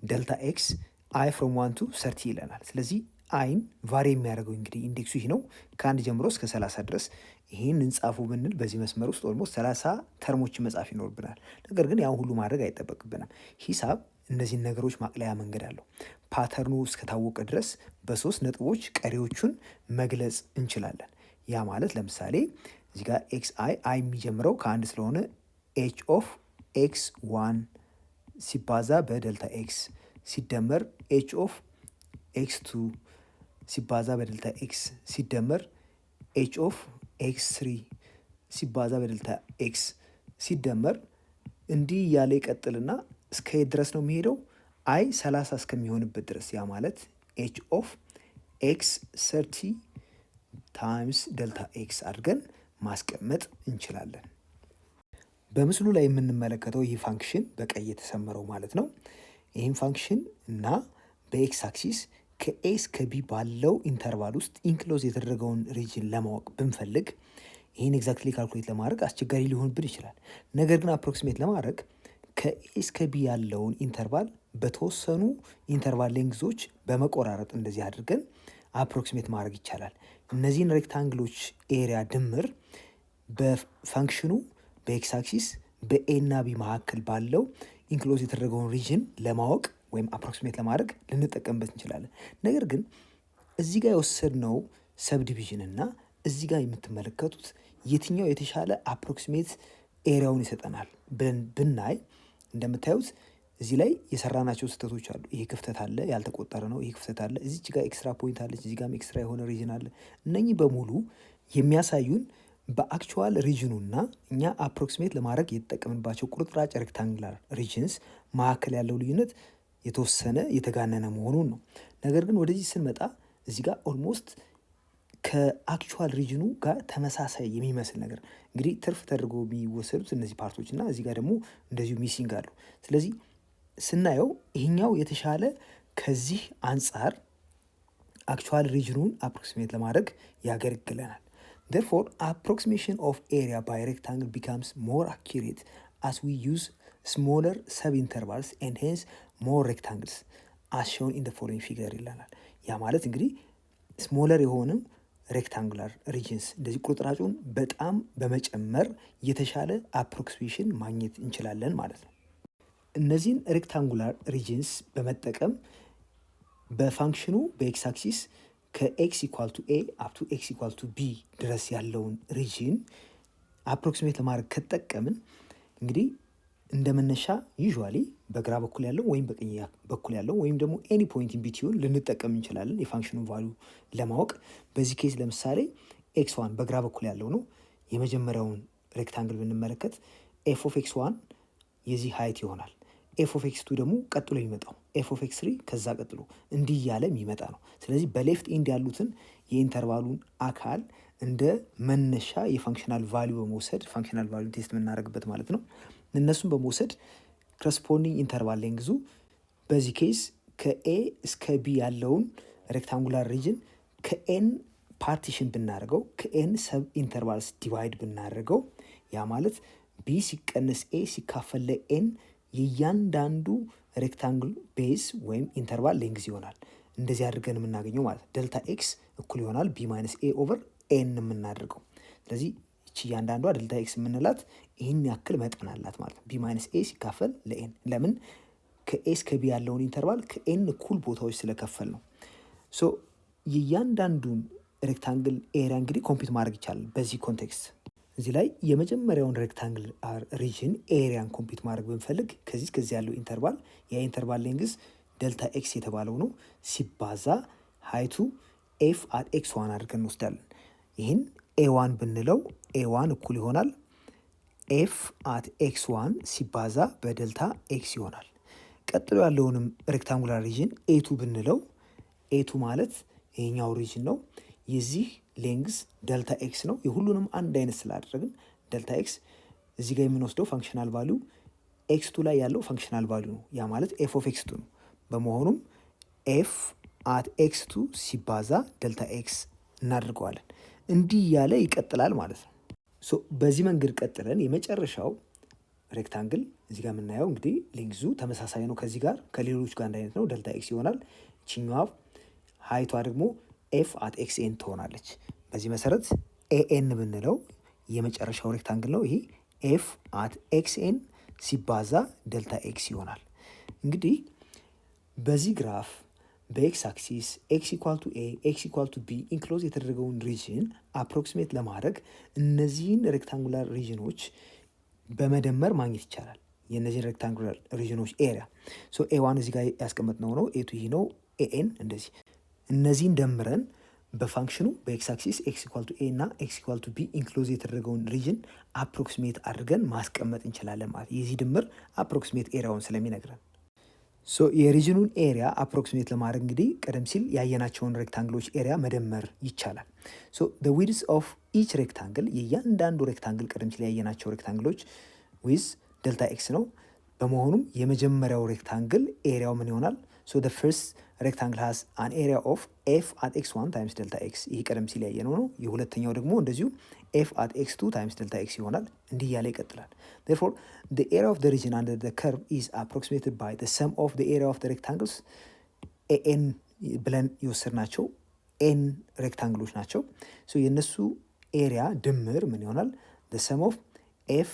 ደልታ ኤክስ አይ ፍሮም 1 to 30 ይለናል። ስለዚህ አይን ቫሪ የሚያደርገው እንግዲህ ኢንዴክሱ ይህ ነው። ከ1 ጀምሮ እስከ 30 ድረስ ይህን እንጻፉ ብንል በዚህ መስመር ውስጥ ኦልሞስት 30 ተርሞችን መጻፍ ይኖርብናል። ነገር ግን ያን ሁሉ ማድረግ አይጠበቅብንም። ሂሳብ እነዚህን ነገሮች ማቅለያ መንገድ አለው። ፓተርኑ እስከታወቀ ድረስ በ3 ነጥቦች ቀሪዎቹን መግለጽ እንችላለን። ያ ማለት ለምሳሌ እዚህ ጋር ኤክስ አይ የሚጀምረው ከ1 ስለሆነ ኤች ኦፍ ኤክስ 1 ሲባዛ በደልታ ኤክስ ሲደመር ኤች ኦፍ ኤክስ 2 ሲባዛ በደልታ ኤክስ ሲደመር ኤች ኦፍ ኤክስ 3 ሲባዛ በደልታ ኤክስ ሲደመር እንዲህ እያለ ይቀጥልና እስከ የት ድረስ ነው የሚሄደው? አይ 30 እስከሚሆንበት ድረስ። ያ ማለት ኤች ኦፍ ኤክስ 30 ታይምስ ደልታ ኤክስ አድርገን ማስቀመጥ እንችላለን። በምስሉ ላይ የምንመለከተው ይህ ፋንክሽን በቀይ የተሰመረው ማለት ነው። ይህም ፋንክሽን እና በኤክስ አክሲስ ከኤ እስከ ቢ ባለው ኢንተርቫል ውስጥ ኢንክሎዝ የተደረገውን ሪጅን ለማወቅ ብንፈልግ ይህን ኤግዛክትሊ ካልኩሌት ለማድረግ አስቸጋሪ ሊሆንብን ይችላል። ነገር ግን አፕሮክሲሜት ለማድረግ ከኤ እስከ ቢ ያለውን ኢንተርቫል በተወሰኑ ኢንተርቫል ሌንግዞች በመቆራረጥ እንደዚህ አድርገን አፕሮክሲሜት ማድረግ ይቻላል። እነዚህን ሬክታንግሎች ኤሪያ ድምር በፋንክሽኑ በኤክስ አክሲስ በኤ እና ቢ መካከል ባለው ኢንክሎዝ የተደረገውን ሪጅን ለማወቅ ወይም አፕሮክሲሜት ለማድረግ ልንጠቀምበት እንችላለን። ነገር ግን እዚህ ጋር የወሰድነው ሰብዲቪዥን እና እዚህ ጋር የምትመለከቱት የትኛው የተሻለ አፕሮክሲሜት ኤሪያውን ይሰጠናል ብለን ብናይ እንደምታዩት እዚህ ላይ የሰራናቸው ስህተቶች አሉ። ይሄ ክፍተት አለ፣ ያልተቆጠረ ነው። ይሄ ክፍተት አለ፣ እዚች ጋር ኤክስትራ ፖይንት አለች፣ እዚህ ጋርም ኤክስትራ የሆነ ሪጅን አለ። እነኚህ በሙሉ የሚያሳዩን በአክቹዋል ሪጅኑና እኛ አፕሮክሲሜት ለማድረግ የተጠቀምንባቸው ቁርጥራጭ ሬክታንግላር ሪጅንስ መካከል ያለው ልዩነት የተወሰነ የተጋነነ መሆኑን ነው። ነገር ግን ወደዚህ ስንመጣ እዚህ ጋር ኦልሞስት ከአክቹዋል ሪጅኑ ጋር ተመሳሳይ የሚመስል ነገር እንግዲህ ትርፍ ተደርጎ የሚወሰዱት እነዚህ ፓርቶች እና እዚህ ጋር ደግሞ እንደዚሁ ሚሲንግ አሉ። ስለዚህ ስናየው ይሄኛው የተሻለ ከዚህ አንጻር አክቹዋል ሪጅኑን አፕሮክሲሜት ለማድረግ ያገለግለናል። therefore approximation of area by rectangle becomes more accurate as we use smaller subintervals and hence more rectangles as shown in the following figure ይላል። ያ ማለት እንግዲህ ስሞለር የሆንም ሬክታንጉላር ሪጅንስ እንደዚህ ቁርጥራጩን በጣም በመጨመር የተሻለ አፕሮክሲሜሽን ማግኘት እንችላለን ማለት ነው። እነዚህን ሬክታንጉላር ሪጅንስ በመጠቀም በፋንክሽኑ በኤክስ አክሲስ ከኤክስ ኢኳል ቱ ኤ አፕ ቱ ኤክስ ኢኳል ቱ ቢ ድረስ ያለውን ሪጅን አፕሮክሲሜት ለማድረግ ከተጠቀምን እንግዲህ እንደ መነሻ ዩዥዋሊ በግራ በኩል ያለው ወይም በቀኝ በኩል ያለው ወይም ደግሞ ኤኒ ፖይንት ኢን ቢትዊን ልንጠቀም እንችላለን የፋንክሽኑን ቫሉ ለማወቅ። በዚህ ኬዝ ለምሳሌ ኤክስ ዋን በግራ በኩል ያለው ነው። የመጀመሪያውን ሬክታንግል ብንመለከት ኤፍ ኦፍ ኤክስ ዋን የዚህ ሀይት ይሆናል። ኤፍ ኦፍ ኤክስ ቱ ደግሞ ቀጥሎ የሚመጣው ኤፍ ኦፍ ኤክስ ትሪ ከዛ ቀጥሎ እንዲህ እያለ የሚመጣ ነው። ስለዚህ በሌፍት ኢንድ ያሉትን የኢንተርቫሉን አካል እንደ መነሻ የፋንክሽናል ቫሊዩ በመውሰድ ፋንክሽናል ቫሊዩ ቴስት የምናደርግበት ማለት ነው። እነሱን በመውሰድ ኮረስፖንዲንግ ኢንተርቫል ሌንግዙ በዚህ ኬስ ከኤ እስከ ቢ ያለውን ሬክታንጉላር ሪጅን ከኤን ፓርቲሽን ብናደርገው ከኤን ሰብ ኢንተርቫልስ ዲቫይድ ብናደርገው ያ ማለት ቢ ሲቀንስ ኤ ሲካፈል ለኤን የእያንዳንዱ ሬክታንግል ቤዝ ወይም ኢንተርቫል ሌንግዝ ይሆናል። እንደዚህ አድርገን የምናገኘው ማለት ዴልታ ኤክስ እኩል ይሆናል ቢ ማይነስ ኤ ኦቨር ኤን የምናደርገው። ስለዚህ እቺ እያንዳንዷ ዴልታ ኤክስ የምንላት ይህን ያክል መጠን አላት ማለት ነው። ቢ ማይነስ ኤ ሲካፈል ለኤን ለምን ከኤ እስከ ቢ ያለውን ኢንተርቫል ከኤን እኩል ቦታዎች ስለከፈል ነው። ሶ የእያንዳንዱን ሬክታንግል ኤሪያ እንግዲህ ኮምፒት ማድረግ ይቻላል በዚህ ኮንቴክስት። እዚህ ላይ የመጀመሪያውን ሬክታንግል ሪጅን ኤሪያን ኮምፒት ማድረግ ብንፈልግ ከዚህ ያለው ኢንተርቫል የኢንተርቫል ሌንግዝ ዴልታ ኤክስ የተባለው ነው ሲባዛ ሀይቱ ኤፍ አት ኤክስ ዋን አድርገን እንወስዳለን። ይህን ኤዋን ብንለው ኤዋን እኩል ይሆናል ኤፍ አት ኤክስ ዋን ሲባዛ በዴልታ ኤክስ ይሆናል። ቀጥሎ ያለውንም ሬክታንጉላር ሪጅን ኤቱ ብንለው ኤቱ ማለት ይሄኛው ሪጅን ነው። የዚህ ሌንግዝ ዴልታ ኤክስ ነው። የሁሉንም አንድ አይነት ስላደረግን ዴልታ ኤክስ እዚህ ጋር የምንወስደው ፋንክሽናል ቫሊዩ ኤክስ ቱ ላይ ያለው ፋንክሽናል ቫሊዩ ነው። ያ ማለት ኤፍ ኦፍ ኤክስ ቱ ነው። በመሆኑም ኤፍ አት ኤክስ ቱ ሲባዛ ዴልታ ኤክስ እናደርገዋለን። እንዲህ እያለ ይቀጥላል ማለት ነው። ሶ በዚህ መንገድ ቀጥለን የመጨረሻው ሬክታንግል እዚህ ጋር የምናየው እንግዲህ ሌንግዙ ተመሳሳይ ነው ከዚህ ጋር ከሌሎች ጋር አንድ አይነት ነው። ዴልታ ኤክስ ይሆናል። ችኛዋ ሀይቷ ደግሞ ኤፍ አት ኤክስ ኤን ትሆናለች። በዚህ መሰረት ኤኤን ብንለው የመጨረሻው ሬክታንግል ነው። ይሄ ኤፍ አት ኤክስ ኤን ሲባዛ ዴልታ ኤክስ ይሆናል። እንግዲህ በዚህ ግራፍ በኤክስ አክሲስ ኤክስ ኢኳል ቱ ኤ ኤክስ ኢኳል ቱ ቢ ኢንክሎዝ የተደረገውን ሪጅን አፕሮክሲሜት ለማድረግ እነዚህን ሬክታንጉላር ሪጅኖች በመደመር ማግኘት ይቻላል። የእነዚህን ሬክታንጉላር ሪጅኖች ኤሪያ ሶ ኤዋን እዚህ ጋር ያስቀመጥነው ነው። ኤቱ ይህ ነው። ኤኤን እንደዚህ እነዚህን ደምረን በፋንክሽኑ በኤክስ አክሲስ ኤክስ ኢኳል ቱ ኤ እና ኤክስ ኢኳል ቱ ቢ ኢንክሎዝ የተደረገውን ሪጅን አፕሮክሲሜት አድርገን ማስቀመጥ እንችላለን ማለት የዚህ ድምር አፕሮክሲሜት ኤሪያውን ስለሚነግረን። ሶ የሪጅኑን ኤሪያ አፕሮክሲሜት ለማድረግ እንግዲህ ቀደም ሲል ያየናቸውን ሬክታንግሎች ኤሪያ መደመር ይቻላል። ሶ ዘ ዊድዝ ኦፍ ኢች ሬክታንግል የእያንዳንዱ ሬክታንግል ቀደም ሲል ያየናቸው ሬክታንግሎች ዊዝ ዴልታ ኤክስ ነው። በመሆኑም የመጀመሪያው ሬክታንግል ኤሪያው ምን ይሆናል? ሶ the first rectangle has an area of f at x1 times delta x ይህ ቀደም ሲል ያየነው ነው። የሁለተኛው ደግሞ እንደዚሁ f at x2 times delta x ይሆናል። እንዲህ እያለ ይቀጥላል። therefore the area of the region under the curve is approximated by the sum of the area of the rectangles an ብለን የወሰድናቸው n ሬክታንግሎች ናቸው። ሶ የነሱ ኤሪያ ድምር ምን ይሆናል? the sum of f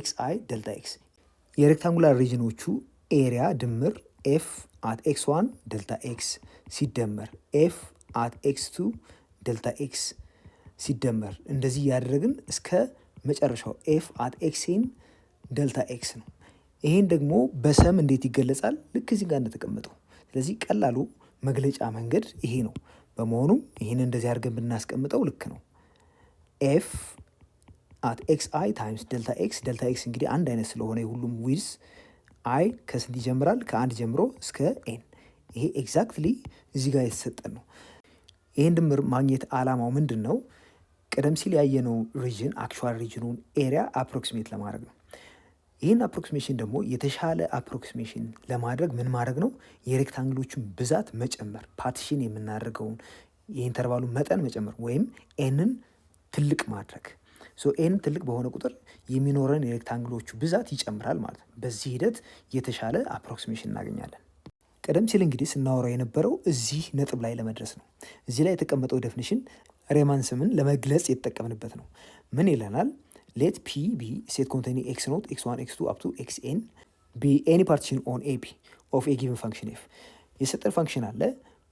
xi delta x የሬክታንጉላር ሪጅኖቹ ኤሪያ ድምር ኤፍ አት ኤክስ ዋን ዴልታ ኤክስ ሲደመር ኤፍ አት ኤክስ ቱ ዴልታ ኤክስ ሲደመር እንደዚህ እያደረግን እስከ መጨረሻው ኤፍ አት ኤክስን ዴልታ ኤክስ ነው። ይሄን ደግሞ በሰም እንዴት ይገለጻል? ልክ እዚህ ጋር እንደተቀመጠው። ስለዚህ ቀላሉ መግለጫ መንገድ ይሄ ነው። በመሆኑም ይህን እንደዚህ አድርገን ብናስቀምጠው ልክ ነው። ኤፍ አት ኤክስ አይ ታይምስ ዴልታ ኤክስ እንግዲህ አንድ አይነት ስለሆነ የሁሉም ዊዝ አይ ከስንት ይጀምራል? ከአንድ ጀምሮ እስከ ኤን። ይሄ ኤግዛክትሊ እዚህ ጋር የተሰጠን ነው። ይህን ድምር ማግኘት አላማው ምንድን ነው? ቀደም ሲል ያየነው ሪጅን አክቹዋል ሪጅኑን ኤሪያ አፕሮክሲሜት ለማድረግ ነው። ይህን አፕሮክሲሜሽን ደግሞ የተሻለ አፕሮክሲሜሽን ለማድረግ ምን ማድረግ ነው? የሬክታንግሎቹን ብዛት መጨመር፣ ፓርቲሽን የምናደርገውን የኢንተርቫሉ መጠን መጨመር ወይም ኤንን ትልቅ ማድረግ። ሶ ኤን ትልቅ በሆነ ቁጥር የሚኖረን የሬክታንግሎቹ ብዛት ይጨምራል ማለት ነው። በዚህ ሂደት የተሻለ አፕሮክሲሜሽን እናገኛለን። ቀደም ሲል እንግዲህ ስናወራው የነበረው እዚህ ነጥብ ላይ ለመድረስ ነው። እዚህ ላይ የተቀመጠው ዴፊኒሽን ሬማን ስምን ለመግለጽ የተጠቀምንበት ነው። ምን ይለናል? ሌት ፒ ቢ ሴት ኮንቴኒንግ ኤክስ ኖት ኤክስ ዋን ኤክስ ቱ አፕ ቱ ኤክስ ኤን ቢ ኤኒ ፓርቲሽን ኦን ኤ ቢ ኦፍ ኤ ጊቨን ፋንክሽን ኤፍ። የሰጠን ፋንክሽን አለ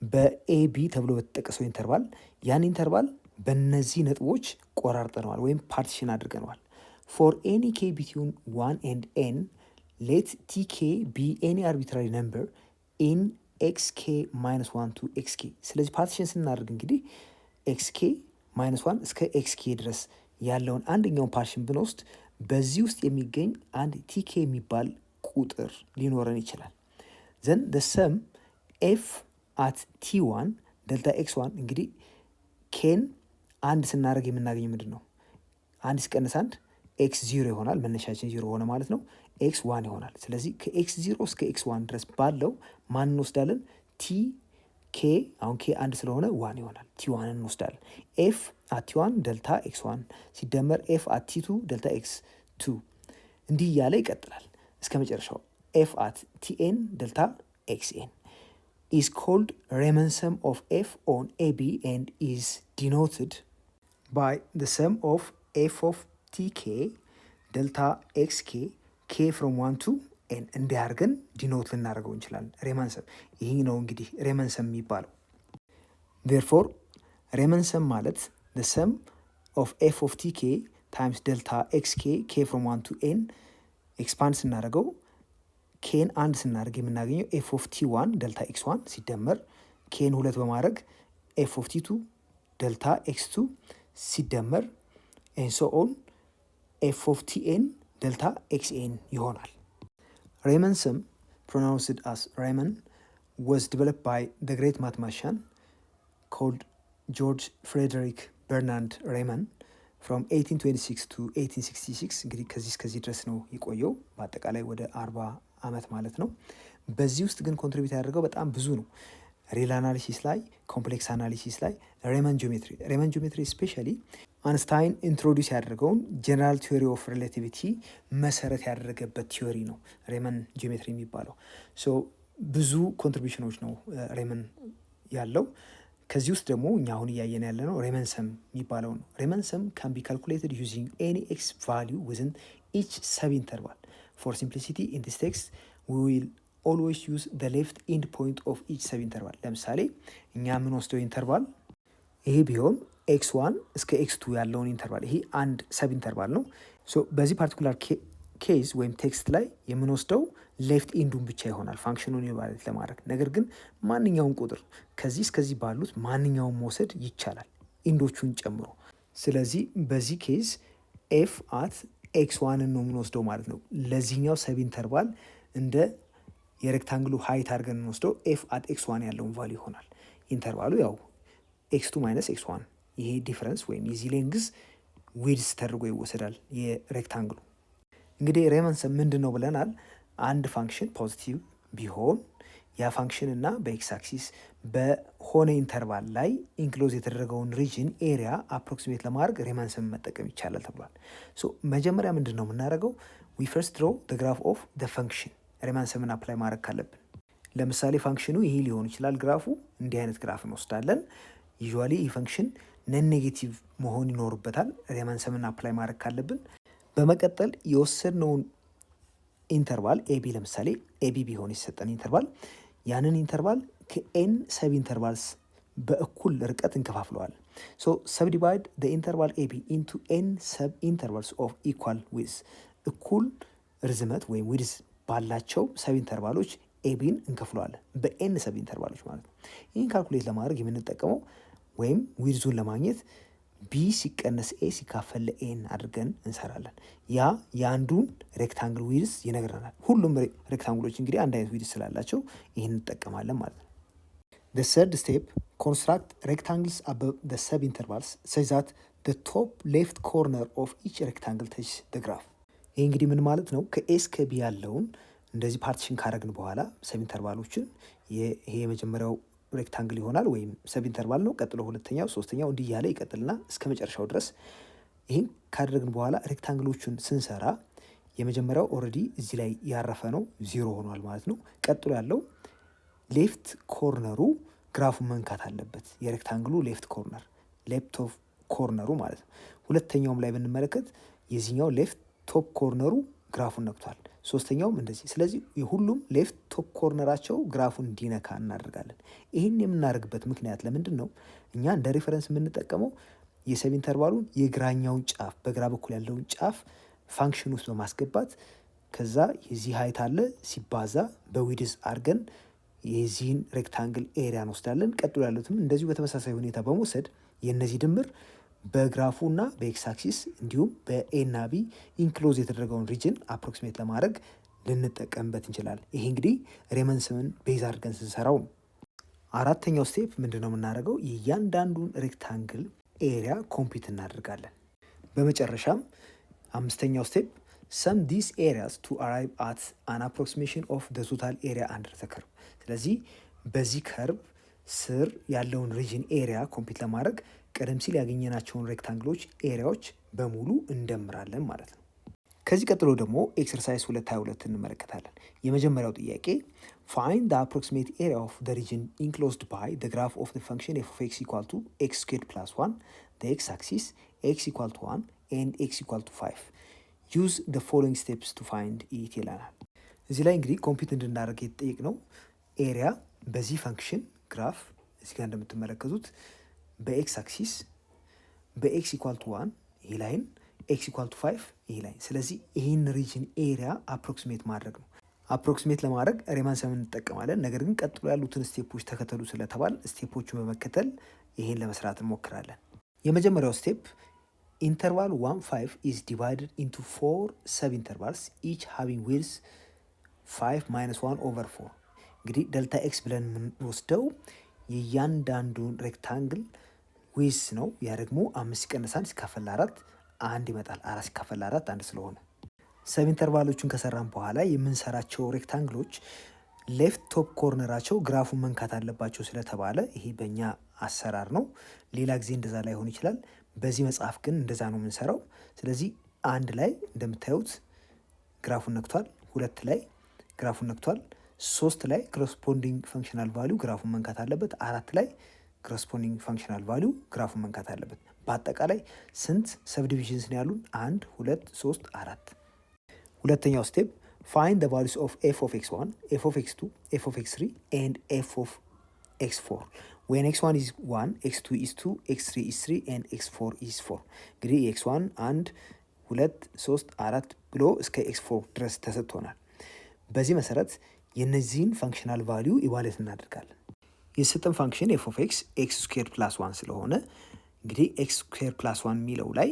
በኤቢ ተብሎ በተጠቀሰው ኢንተርቫል። ያን ኢንተርቫል በእነዚህ ነጥቦች ቆራርጠነዋል ወይም ፓርቲሽን አድርገነዋል። ፎር ኤኒ ኬ ቢትዊን ዋን ኤንድ ኤን ሌት ቲኬ ቢ ኤኒ አርቢትራሪ ነምበር ኢን ኤክስኬ ማይነስ 1 ቱ ኤክስኬ። ስለዚህ ፓርቲሽን ስናደርግ እንግዲህ ኤክስኬ ማይነስ 1 እስከ ኤክስኬ ድረስ ያለውን አንደኛውን ፓርቲሽን ብንወስድ በዚህ ውስጥ የሚገኝ አንድ ቲኬ የሚባል ቁጥር ሊኖረን ይችላል። ዘን ደ ሰም ኤፍ አት ቲ1 ደልታ ኤክስ 1 እንግዲህ ኬን አንድ ስናደርግ የምናገኘው ምንድን ነው? አንድ ሲቀንስ አንድ ኤክስ 0 ይሆናል። መነሻችን 0 ሆነ ማለት ነው። ኤክስ 1 ይሆናል። ስለዚህ ከኤክስ 0 እስከ ኤክስ 1 ድረስ ባለው ማን እንወስዳለን? ቲ ኬ አሁን ኬ አንድ ስለሆነ 1 ይሆናል። ቲ1 እንወስዳለን። ኤፍ አት ቲ1 ደልታ ኤክስ 1 ሲደመር ኤፍ አት ቲ2 ደልታ ኤክስ 2 እንዲህ እያለ ይቀጥላል እስከ መጨረሻው። ኤፍ አት ቲኤን ደልታ ኤክስኤን is called Riemann sum of f on AB and is denoted by the sum of f of tk delta xk k from 1 to n እንዲያርገን ዲኖት ልናደርገው እንችላለን። ሬማን ሰም ይህ ነው እንግዲህ ሬማን ሰም የሚባለው። therefore ሬማን ሰም ማለት the sum of f of tk times delta xk k from 1 to n ኤክስፓንድ ስናደርገው ኬን አንድ ስናደርግ የምናገኘው ኤፍ ኦፍ ቲ 1 ደልታ ኤክስ 1 ሲደመር ኬን 2 በማድረግ ኤፍ ኦፍ ቲ 2 ደልታ ኤክስ 2 ሲደመር ኤን ሶ ኦን ኤፍ ኦፍ ቲ ኤን ደልታ ኤክስ ኤን ይሆናል። ሬማን ሰም pronounced as Riemann was developed by the great mathematician called George Frederick Bernard Riemann from 1826 to 1866 እንግዲህ ከዚህ ድረስ ነው የቆየው። በአጠቃላይ ወደ 40 ዓመት ማለት ነው። በዚህ ውስጥ ግን ኮንትሪቢዩት ያደርገው በጣም ብዙ ነው። ሪል አናሊሲስ ላይ፣ ኮምፕሌክስ አናሊሲስ ላይ፣ ሬማን ጂኦሜትሪ ስፔሻሊ አንስታይን ኢንትሮዲውስ ያደረገውን ጀነራል ቲዮሪ ኦፍ ሪሌቲቪቲ መሰረት ያደረገበት ቲዮሪ ነው ሬማን ጂኦሜትሪ የሚባለው። ሶ ብዙ ኮንትሪቢዩሽኖች ነው ሬማን ያለው። ከዚህ ውስጥ ደግሞ እኛ አሁን እያየን ያለ ነው ሬማን ሰም የሚባለው ነው። ሬማን ሰም ካን ቢ ካልኩሌትድ ዩዚንግ ኤኒ ኤክስ ቫሊዩ ዊዝን ኢች ሰብ ኢንተርቫል። ፎር ሲምፕሊሲቲ ኢን ዲስ ቴክስት ዊ ዊል ኦልዌይስ ዩዝ ዘ ሌፍት ኢንድ ፖይንት ኦፍ ኢች ሰብ ኢንተርቫል። ለምሳሌ እኛ የምንወስደው ኢንተርቫል ይሄ ቢሆን ኤክስ 1 እስከ ኤክስ 2 ያለውን ኢንተርቫል ይሄ አንድ ሰብ ኢንተርቫል ነው። ሶ በዚህ ፓርቲኩላር ኬዝ ወይም ቴክስት ላይ የምንወስደው ሌፍት ኢንዱን ብቻ ይሆናል ፋንክሽኑን ኢቫሉዌት ለማድረግ። ነገር ግን ማንኛውም ቁጥር ከዚህ እስከዚህ ባሉት ማንኛውም መውሰድ ይቻላል ኢንዶቹን ጨምሮ። ስለዚህ በዚህ ኬዝ ኤፍ አት ኤክስ 1 ነው የምንወስደው ማለት ነው። ለዚህኛው ሰብ ኢንተርቫል እንደ የሬክታንግሉ ሃይት አድርገን እንወስደው ኤፍ አት ኤክስ 1 ያለውን ቫልዩ ይሆናል። ኢንተርቫሉ ያው ኤክስ 2 ማይነስ ኤክስ 1 ይሄ ዲፍረንስ ወይም የዚህ ሌንግዝ ዊድስ ተደርጎ ይወሰዳል የሬክታንግሉ። እንግዲህ ሬማን ሰም ምንድን ነው ብለናል? አንድ ፋንክሽን ፖዚቲቭ ቢሆን ያ ፋንክሽን እና በኤክስ አክሲስ በሆነ ኢንተርቫል ላይ ኢንክሎዝ የተደረገውን ሪጅን ኤሪያ አፕሮክሲሜት ለማድረግ ሬማን ሰም መጠቀም ይቻላል ተብሏል። ሶ መጀመሪያ ምንድን ነው የምናደርገው? ዊ ፈርስት ድሮ ደ ግራፍ ኦፍ ደ ፈንክሽን ሬማን ሰምን አፕላይ ማድረግ ካለብን፣ ለምሳሌ ፋንክሽኑ ይሄ ሊሆን ይችላል። ግራፉ እንዲህ አይነት ግራፍ እንወስዳለን። ዩዥዋሊ ይህ ፈንክሽን ነን ኔጌቲቭ መሆን ይኖርበታል ሬማን ሰምን አፕላይ ማድረግ ካለብን። በመቀጠል የወሰድነውን ኢንተርቫል ኤቢ ለምሳሌ ኤቢ ቢሆን የሰጠን ኢንተርቫል ያንን ኢንተርቫል ከኤን ሰብ ኢንተርቫልስ በእኩል ርቀት እንከፋፍለዋል። ሶ ሰብ ዲቫይድ ዘ ኢንተርቫል ኤቢ ኢንቱ ኤን ሰብ ኢንተርቫልስ ኦፍ ኢኳል ዊዝ እኩል ርዝመት ወይም ዊድዝ ባላቸው ሰብ ኢንተርቫሎች ኤቢን እንከፍለዋለን በኤን ሰብ ኢንተርቫሎች ማለት ነው። ይህን ካልኩሌት ለማድረግ የምንጠቀመው ወይም ዊድዙን ለማግኘት ቢ ሲቀነስ ኤ ሲካፈል ለኤን አድርገን እንሰራለን። ያ የአንዱን ሬክታንግል ዊድዝ ይነግረናል። ሁሉም ሬክታንግሎች እንግዲህ አንድ አይነት ዊድዝ ስላላቸው ይህን እንጠቀማለን ማለት ነው። The third step, construct rectangles above the sub-intervals such that the top left corner of each rectangle touches the graph. ይህ እንግዲህ ምን ማለት ነው? ከኤ እስከ ቢ ያለውን እንደዚህ ፓርቲሽን ካረግን በኋላ ሰብ ኢንተርቫሎችን ይሄ የመጀመሪያው ሬክታንግል ይሆናል ወይም ሰብ ኢንተርቫል ነው። ቀጥሎ ሁለተኛው፣ ሶስተኛው እንዲህ እያለ ይቀጥልና እስከ መጨረሻው ድረስ ይህን ካደረግን በኋላ ሬክታንግሎቹን ስንሰራ የመጀመሪያው ኦልሬዲ እዚህ ላይ ያረፈ ነው፣ 0 ሆኗል ማለት ነው። ቀጥሎ ያለው ሌፍት ኮርነሩ ግራፉን መንካት አለበት። የሬክታንግሉ ሌፍት ኮርነር ሌፍት ኦፍ ኮርነሩ ማለት ነው። ሁለተኛውም ላይ ብንመለከት የዚህኛው ሌፍት ቶፕ ኮርነሩ ግራፉን ነክቷል። ሶስተኛውም እንደዚህ። ስለዚህ የሁሉም ሌፍት ቶፕ ኮርነራቸው ግራፉን እንዲነካ እናደርጋለን። ይህን የምናደርግበት ምክንያት ለምንድን ነው? እኛ እንደ ሪፈረንስ የምንጠቀመው የሰብ ኢንተርቫሉን የግራኛውን ጫፍ በግራ በኩል ያለውን ጫፍ ፋንክሽን ውስጥ በማስገባት ከዛ የዚህ ሀይት አለ ሲባዛ በዊድዝ አድርገን የዚህን ሬክታንግል ኤሪያ እንወስዳለን። ቀጥሎ ያሉትም እንደዚሁ በተመሳሳይ ሁኔታ በመውሰድ የእነዚህ ድምር በግራፉ እና በኤክስ አክሲስ እንዲሁም በኤ እና ቢ ኢንክሎዝ የተደረገውን ሪጅን አፕሮክሲሜት ለማድረግ ልንጠቀምበት እንችላለን። ይሄ እንግዲህ ሬመንስምን ቤዝ አድርገን ስንሰራው ነው። አራተኛው ስቴፕ ምንድነው የምናደርገው? የእያንዳንዱን ሬክታንግል ኤሪያ ኮምፒት እናደርጋለን። በመጨረሻም አምስተኛው ስቴፕ ሰም ዲስ ኤሪያስ ቱ አራይቭ አት አን አፕሮክሲሜሽን ኦፍ ደ ቶታል ኤሪያ አንደር ዘ ከርቭ። ስለዚህ በዚህ ከርቭ ስር ያለውን ሪጅን ኤሪያ ኮምፒት ለማድረግ ቀደም ሲል ያገኘናቸውን ሬክታንግሎች ኤሪያዎች በሙሉ እንደምራለን ማለት ነው። ከዚህ ቀጥሎ ደግሞ ኤክሰርሳይዝ 222 እንመለከታለን። የመጀመሪያው ጥያቄ ፋይንድ the approximate area of the region enclosed by the graph of the function f of x equal to x squared plus 1, the x axis x equal to 1 and x equal to 5. use the following steps to find it ይለናል። እዚህ ላይ እንግዲህ ኮምፒት እንድናደርግ የተጠየቅነው ኤሪያ በዚህ ፈንክሽን ግራፍ እዚህ ጋር እንደምትመለከቱት በኤክስ አክሲስ በኤክስ ኢኳል ቱ 1 ይህ ላይን ኤክስ ኢኳል ቱ 5 ይህ ላይን። ስለዚህ ይህን ሪጅን ኤሪያ አፕሮክሲሜት ማድረግ ነው። አፕሮክሲሜት ለማድረግ ሬማንሰምን እንጠቀማለን። ነገር ግን ቀጥሎ ያሉትን ስቴፖች ተከተሉ ስለተባል ስቴፖቹን በመከተል ይሄን ለመስራት እንሞክራለን። የመጀመሪያው ስቴፕ ኢንተርቫል 1 5 is divided into 4 ሰብ ኢንተርቫልስ each having width 5 minus 1 over 4። እንግዲህ ዴልታ ኤክስ ብለን የምንወስደው የእያንዳንዱን ሬክታንግል ዊዝ ነው። ያ ደግሞ 5 ሲቀነስ 1 ሲካፈል 4 1 ይመጣል። 4 ሲካፈል 4 1 ስለሆነ ሰብ ኢንተርቫሎቹን ከሰራን በኋላ የምንሰራቸው ሬክታንግሎች ሌፍት ቶፕ ኮርነራቸው ግራፉን መንካት አለባቸው ስለተባለ ይሄ በእኛ አሰራር ነው። ሌላ ጊዜ እንደዛ ላይሆን ይችላል። በዚህ መጽሐፍ ግን እንደዛ ነው የምንሰራው። ስለዚህ 1 ላይ እንደምታዩት ግራፉን ነክቷል። 2 ላይ ግራፉን ነክቷል። 3 ላይ ኮረስፖንዲንግ ፈንክሽናል ቫሊዩ ግራፉን መንካት አለበት። 4 ላይ ኮረስፖንዲንግ ፈንክሽናል ቫሊዩ ግራፉን መንካት አለበት። በአጠቃላይ ስንት ሰብ ዲቪዥንስ ነው ያሉን? 1 2 3 4። ሁለተኛው ስቴፕ find the values of f of x1, f of x2, f of x3 and f of x4 when x1 is 1, x2 is 2, x3 is 3 and x4 is 4። እንግዲህ x1 1 2 3 4 ብሎ እስከ x4 ድረስ ተሰጥቶናል። በዚህ መሰረት የነዚህን ፈንክሽናል ቫሊዩ ኢቫሉዌት እናደርጋለን። የሰጠን ፋንክሽን f of x x ስኩዌር ፕላስ 1 ስለሆነ እንግዲህ x ስኩዌር ፕላስ 1 የሚለው ላይ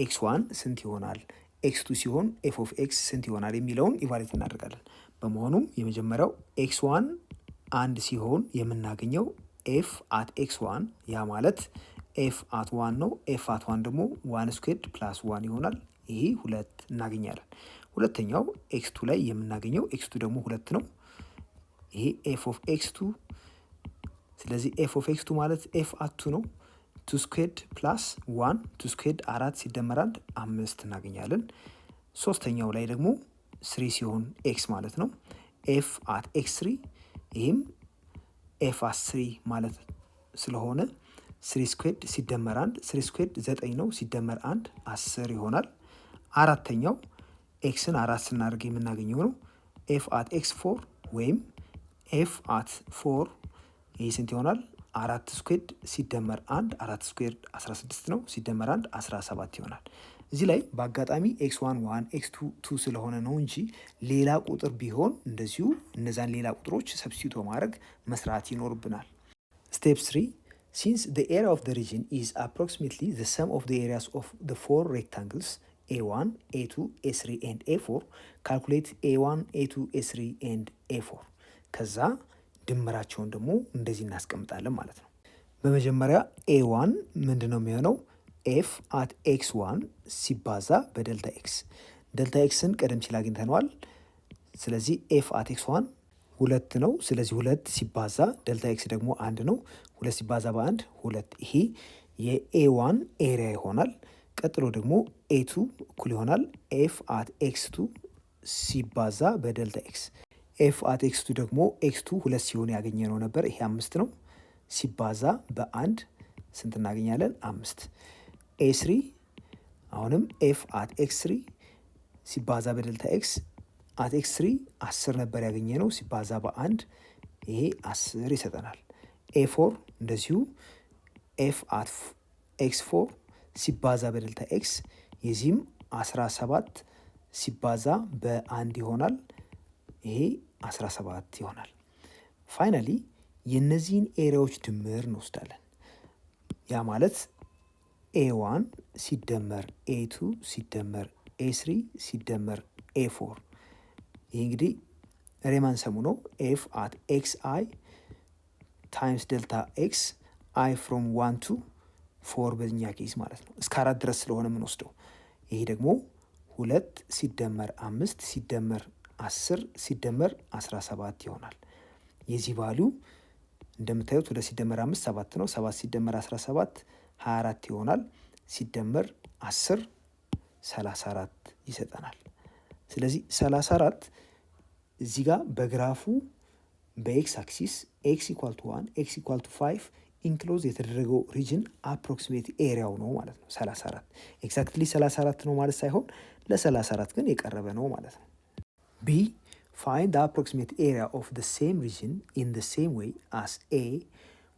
x1 ስንት ይሆናል፣ x2 ሲሆን f of x ስንት ይሆናል የሚለውን ኢቫሉዌት እናደርጋለን። በመሆኑም የመጀመሪያው x1 1 ሲሆን የምናገኘው f at x1 ያ ማለት f at 1 ነው። f at 1 ደግሞ 1 ስኩዌርድ ፕላስ 1 ይሆናል። ይሄ 2 እናገኛለን። ሁለተኛው x2 ላይ የምናገኘው x2 ደግሞ 2 ነው። ይሄ f of x2 ስለዚህ f of x2 ማለት f at 2 ነው። 2 ስኩዌርድ ፕላስ 1 2 ስኩዌርድ 4 ሲደመር 1 5 እናገኛለን። ሶስተኛው ላይ ደግሞ 3 ሲሆን x ማለት ነው። f at x3 ይህም f at 3 ማለት ስለሆነ 3 ስኩዌርድ ሲደመር 1 3 ስኩዌርድ 9 ነው ሲደመር 1 10 ይሆናል። አራተኛው ኤክስን 4 ስናደርግ የምናገኘው ነው። ኤፍ አት ኤክስ 4 ወይም ኤፍ አት 4 ይህ ስንት ይሆናል? 4 ስኩዌርድ ሲደመር 1 4 ስኩዌርድ 16 ነው ሲደመር 1 17 ይሆናል። እዚህ ላይ በአጋጣሚ x1 1 x2 2 ስለሆነ ነው እንጂ ሌላ ቁጥር ቢሆን እንደዚሁ እነዛን ሌላ ቁጥሮች ሰብስቲቱት በማድረግ መስራት ይኖርብናል። ስቴፕ 3 since the area of the region is approximately the sum of the areas of the four rectangles A1, A2, A3 and A4 calculate A1, A2, A3 and A4 ከዛ ድምራቸውን ደግሞ እንደዚህ እናስቀምጣለን ማለት ነው። በመጀመሪያ A1 ምንድነው የሚሆነው? f at x1 ሲባዛ በደልታ x ደልታ xን ቀደም ሲል አግኝተነዋል። ስለዚህ f at x1 2 ነው። ስለዚህ 2 ሲባዛ ደልታ x ደግሞ 1 ነው። 2 ሲባዛ በ1 2። ይሄ የA1 ኤሪያ ይሆናል። ቀጥሎ ደግሞ A2 እኩል ይሆናል f at x2 ሲባዛ በደልታ x f at x2 ደግሞ x2 2 ሲሆን ያገኘነው ነበር። ይሄ 5 ነው። ሲባዛ በ1 ስንት እናገኛለን? 5። A3 አሁንም f at x3 ሲባዛ በደልታ x at x3 10 ነበር ያገኘነው ሲባዛ በ1 ይሄ 10 ይሰጠናል። A4 እንደዚሁ f at x4 ሲባዛ በደልታ x የዚህም 17 ሲባዛ በ1 ይሆናል። ይሄ 17 ይሆናል። ፋይናሊ የእነዚህን ኤሪያዎች ድምር እንወስዳለን። ያ ማለት A1 ሲደመር A2 ሲደመር A3 ሲደመር A4። ይህ እንግዲህ ሬማን ሰሙ ነው። ኤፍ አት ኤክስ አይ ታይምስ ዴልታ ኤክስ አይ ፍሮም 1 to 4 በኛ ኬዝ ማለት ነው። እስከ 4 ድረስ ስለሆነ የምንወስደው። ይሄ ደግሞ 2 ሲደመር 5 ሲደመር 10 ሲደመር 17 ይሆናል። የዚህ ቫሊዩ እንደምታዩት 2 ሲደመር 5 7 ነው። 7 ሲደመር 17 24 ይሆናል። ሲደመር 10 34 ይሰጠናል። ስለዚህ 34 እዚህ ጋር በግራፉ በኤክስ አክሲስ ኤክስ ኢኳል ቱ 1 ኤክስ ኢኳል ቱ 5 ኢንክሎዝ የተደረገው ሪጅን አፕሮክሲሜት ኤሪያው ነው ማለት ነው። 34 ኤግዛክትሊ 34 ነው ማለት ሳይሆን ለ34 ግን የቀረበ ነው ማለት ነው። ቢ ፋይንድ the approximate area of the same region in the same way as A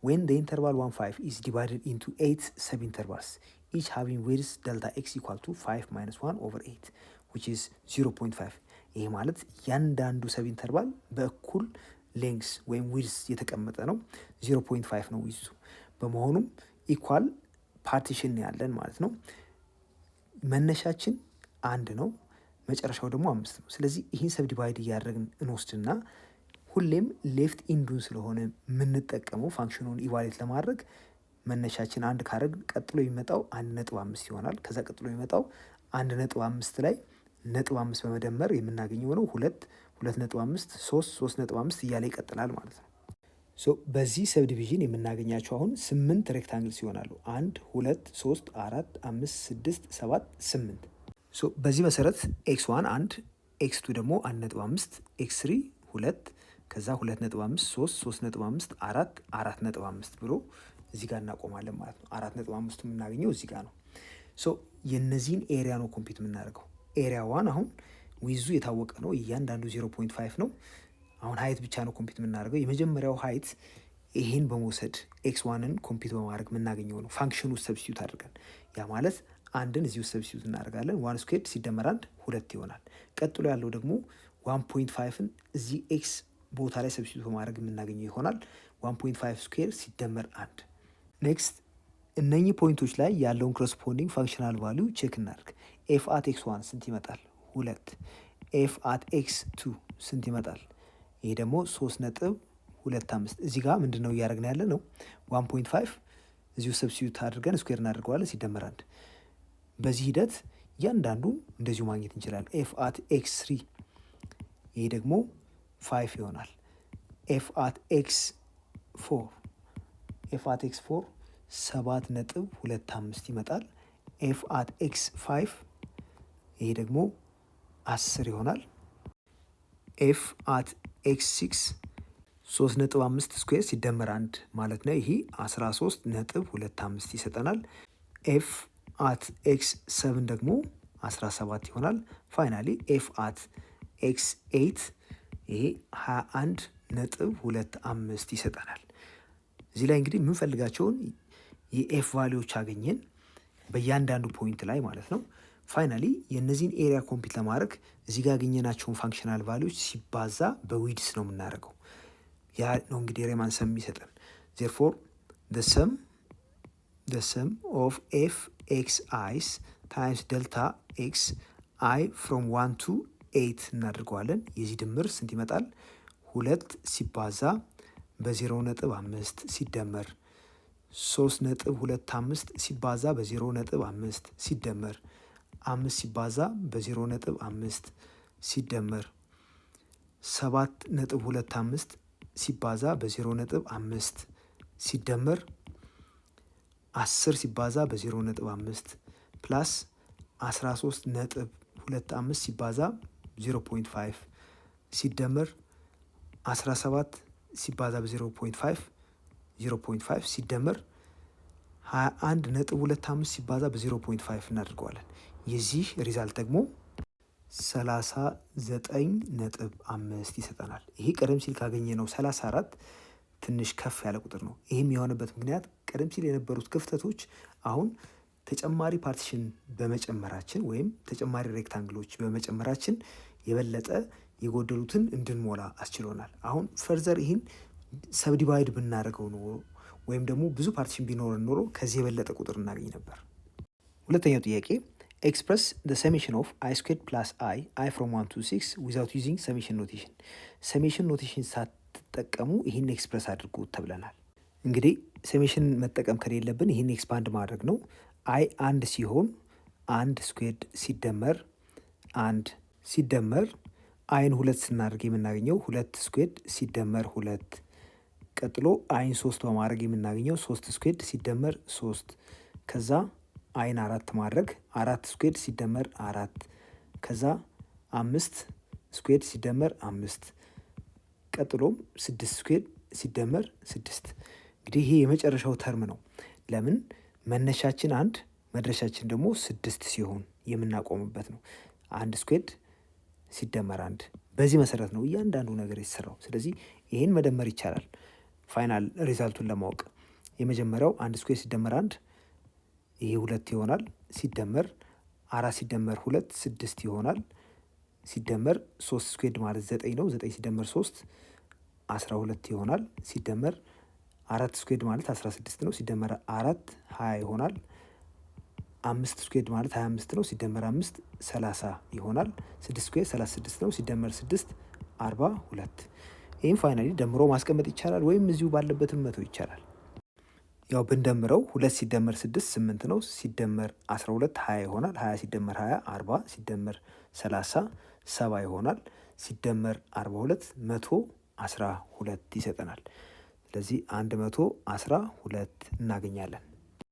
when the interval 1 5 is divided into 8 subintervals each having width delta x equal to 5 minus 1 over 8 which is 0.5። ይሄ ማለት ያንዳንዱ ሰብ ኢንተርቫል በእኩል ሌንግስ ወይም ዊድስ የተቀመጠ ነው። 0.5 ነው ዊድሱ። በመሆኑም ኢኳል ፓርቲሽን ያለን ማለት ነው። መነሻችን 1 ነው፣ መጨረሻው ደግሞ 5 ነው። ስለዚህ ይህን ሰብ ዲቫይድ እያደረግን እንወስድና ሁሌም ሌፍት ኢንዱን ስለሆነ የምንጠቀመው ፋንክሽኑን ኢቫሉዌት ለማድረግ መነሻችን 1 ካደረግን ቀጥሎ የሚመጣው 1.5 ይሆናል። ከዛ ቀጥሎ የሚመጣው 1.5 ላይ 0.5 በመደመር የምናገኘው ነው 2 2.5 3 3.5 እያለ ይቀጥላል ማለት ነው። በዚህ ሰብ ዲቪዥን የምናገኛቸው አሁን 8 ሬክታንግልስ ይሆናሉ። 1 2 3 4 5 6 7 8። በዚህ መሰረት x1 1 x2 ደግሞ 1.5 x3 2 ከዛ 2.5 3 3.5 4 4.5 ብሎ እዚህ ጋር እናቆማለን ማለት ነው። 4.5 የምናገኘው እዚህ ጋር ነው። የነዚህን ኤሪያ ነው ኮምፒት የምናደርገው። ኤሪያ 1 አሁን ዊዙ የታወቀ ነው። እያንዳንዱ 0.5 ነው። አሁን ሀይት ብቻ ነው ኮምፒት የምናደርገው። የመጀመሪያው ሀይት ይሄን በመውሰድ x1ን ኮምፒት በማድረግ የምናገኘው ነው። ፋንክሽኑ ሰብስቲዩት አድርገን ያ ማለት አንድን እዚሁ ሰብስቲዩት እናደርጋለን። 1 ስኩዌርድ ሲደመር 1 2 ይሆናል። ቀጥሎ ያለው ደግሞ 1.5ን እዚህ ኤክስ ቦታ ላይ ሰብስቲዩት በማድረግ የምናገኘው ይሆናል። 1.5 ስኩዌርድ ሲደመር 1። ኔክስት እነኚህ ፖይንቶች ላይ ያለውን ኮረስፖንዲንግ ፋንክሽናል ቫሊዩ ቼክ እናድርግ። ኤፍ አት x1 ስንት ይመጣል? 2። ኤፍ አት x2 ስንት ይመጣል? ይሄ ደግሞ 3.25። እዚህ ጋር ምንድነው እያደረግን ያለ ነው? 1.5 እዚሁ ሰብስቲዩት አድርገን ስኩዌር እናደርገዋለን ሲደመር 1። በዚህ ሂደት እያንዳንዱ እንደዚሁ ማግኘት እንችላለን። ኤፍ አት x3 ይሄ ደግሞ 5 ይሆናል። ኤፍ አት x4 7.25 ይመጣል። ኤፍ አት x5 ይሄ ደግሞ 10 ይሆናል። ኤፍ አት x6 3.5 ስኩዌር ሲደመር 1 ማለት ነው። ይሄ 13.25 ይሰጠናል። ኤፍ አት x7 ደግሞ 17 ይሆናል። ፋይናሊ ኤፍ አት x8 ይሄ 21.25 ይሰጠናል። እዚህ ላይ እንግዲህ የምንፈልጋቸውን የኤፍ ቫሊዎች አገኘን በእያንዳንዱ ፖይንት ላይ ማለት ነው። ፋይናሊ የእነዚህን ኤሪያ ኮምፒት ለማድረግ እዚህ ጋር ያገኘናቸውን ፋንክሽናል ቫሊዎች ሲባዛ በዊድስ ነው የምናደርገው። ያ ነው እንግዲህ ሬማን ሰም የሚሰጠን። ዜርፎር the sum of f x i's times delta x I from 1 to 8 እናደርገዋለን። የዚህ ድምር ስንት ይመጣል? 2 ሲባዛ በ0.5 ሲደመር 3.25 ሲባዛ በ0.5 ሲደመር 5 ሲባዛ በ0.5 ሲደመር 7.25 ሲባዛ በ0.5 ሲደመር 10 ሲባዛ በ0.5 ፕላስ 13.25 ሲባዛ 0.5 ሲደመር 17 ሲባዛ በ0.5 0.5 ሲደመር 21.25 ሲባዛ በ0.5 እናደርገዋለን። የዚህ ሪዛልት ደግሞ 39.5 ይሰጠናል። ይሄ ቀደም ሲል ካገኘ ነው 34 ትንሽ ከፍ ያለ ቁጥር ነው። ይህም የሆነበት ምክንያት ቀደም ሲል የነበሩት ክፍተቶች አሁን ተጨማሪ ፓርቲሽን በመጨመራችን ወይም ተጨማሪ ሬክታንግሎች በመጨመራችን የበለጠ የጎደሉትን እንድንሞላ አስችሎናል። አሁን ፈርዘር ይህን ሰብዲቫይድ ብናደርገው ኖሮ ወይም ደግሞ ብዙ ፓርቲሽን ቢኖረን ኖሮ ከዚህ የበለጠ ቁጥር እናገኝ ነበር። ሁለተኛው ጥያቄ ኤክስፕረስ the summation of i squared plus i from 1 to 6 without using summation notation። ሰሜሽን ኖቴሽን ሳትጠቀሙ ይህን ኤክስፕረስ አድርጉ ተብለናል። እንግዲህ ሰሜሽን መጠቀም ከሌለብን ይህን ኤክስፓንድ ማድረግ ነው። አይ አንድ ሲሆን አንድ ስኩዌርድ ሲደመር አይን ሁለት ስናደርግ የምናገኘው ሁለት ስኩዌርድ ሲደመር ሁለት፣ ቀጥሎ አይን 3 በማድረግ የምናገኘው 3 ስኩዌርድ ሲደመር 3፣ ከዛ አይን 4 ማድረግ 4 ስኩዌርድ ሲደመር 4፣ ከዛ 5 ስኩዌርድ ሲደመር 5፣ ቀጥሎም 6 ስኩዌርድ ሲደመር 6። እንግዲህ ይሄ የመጨረሻው ተርም ነው። ለምን መነሻችን 1 መድረሻችን ደግሞ 6 ሲሆን የምናቆምበት ነው። 1 ስኩዌርድ ሲደመር 1። በዚህ መሰረት ነው እያንዳንዱ ነገር የተሰራው። ስለዚህ ይሄን መደመር ይቻላል ፋይናል ሪዛልቱን ለማወቅ። የመጀመሪያው 1 ስኩዌርድ ሲደመር 1 ይሄ 2 ይሆናል። ሲደመር 4 ሲደመር 2 6 ይሆናል። ሲደመር 3 ስኩዌርድ ማለት 9 ነው። 9 ሲደመር 3 12 ይሆናል። ሲደመር 4 ስኩዌርድ ማለት 16 ነው። ሲደመር 4 20 ይሆናል። 5 ስኩዌርድ ማለት 25 ነው። ሲደመር 5 30 ይሆናል። 6 ስኩዌርድ 36 ነው። ሲደመር 6 42። ይህም ፋይናሊ ደምሮ ማስቀመጥ ይቻላል ወይም እዚሁ ባለበትም መተው ይቻላል። ያው ብንደምረው 2 ሲደመር 6 8 ነው። ሲደመር 12 20 ይሆናል። 20 ሲደመር 20 40 ሲደመር 30 70 ይሆናል። ሲደመር 42 112 ይሰጠናል። ስለዚህ 112 እናገኛለን።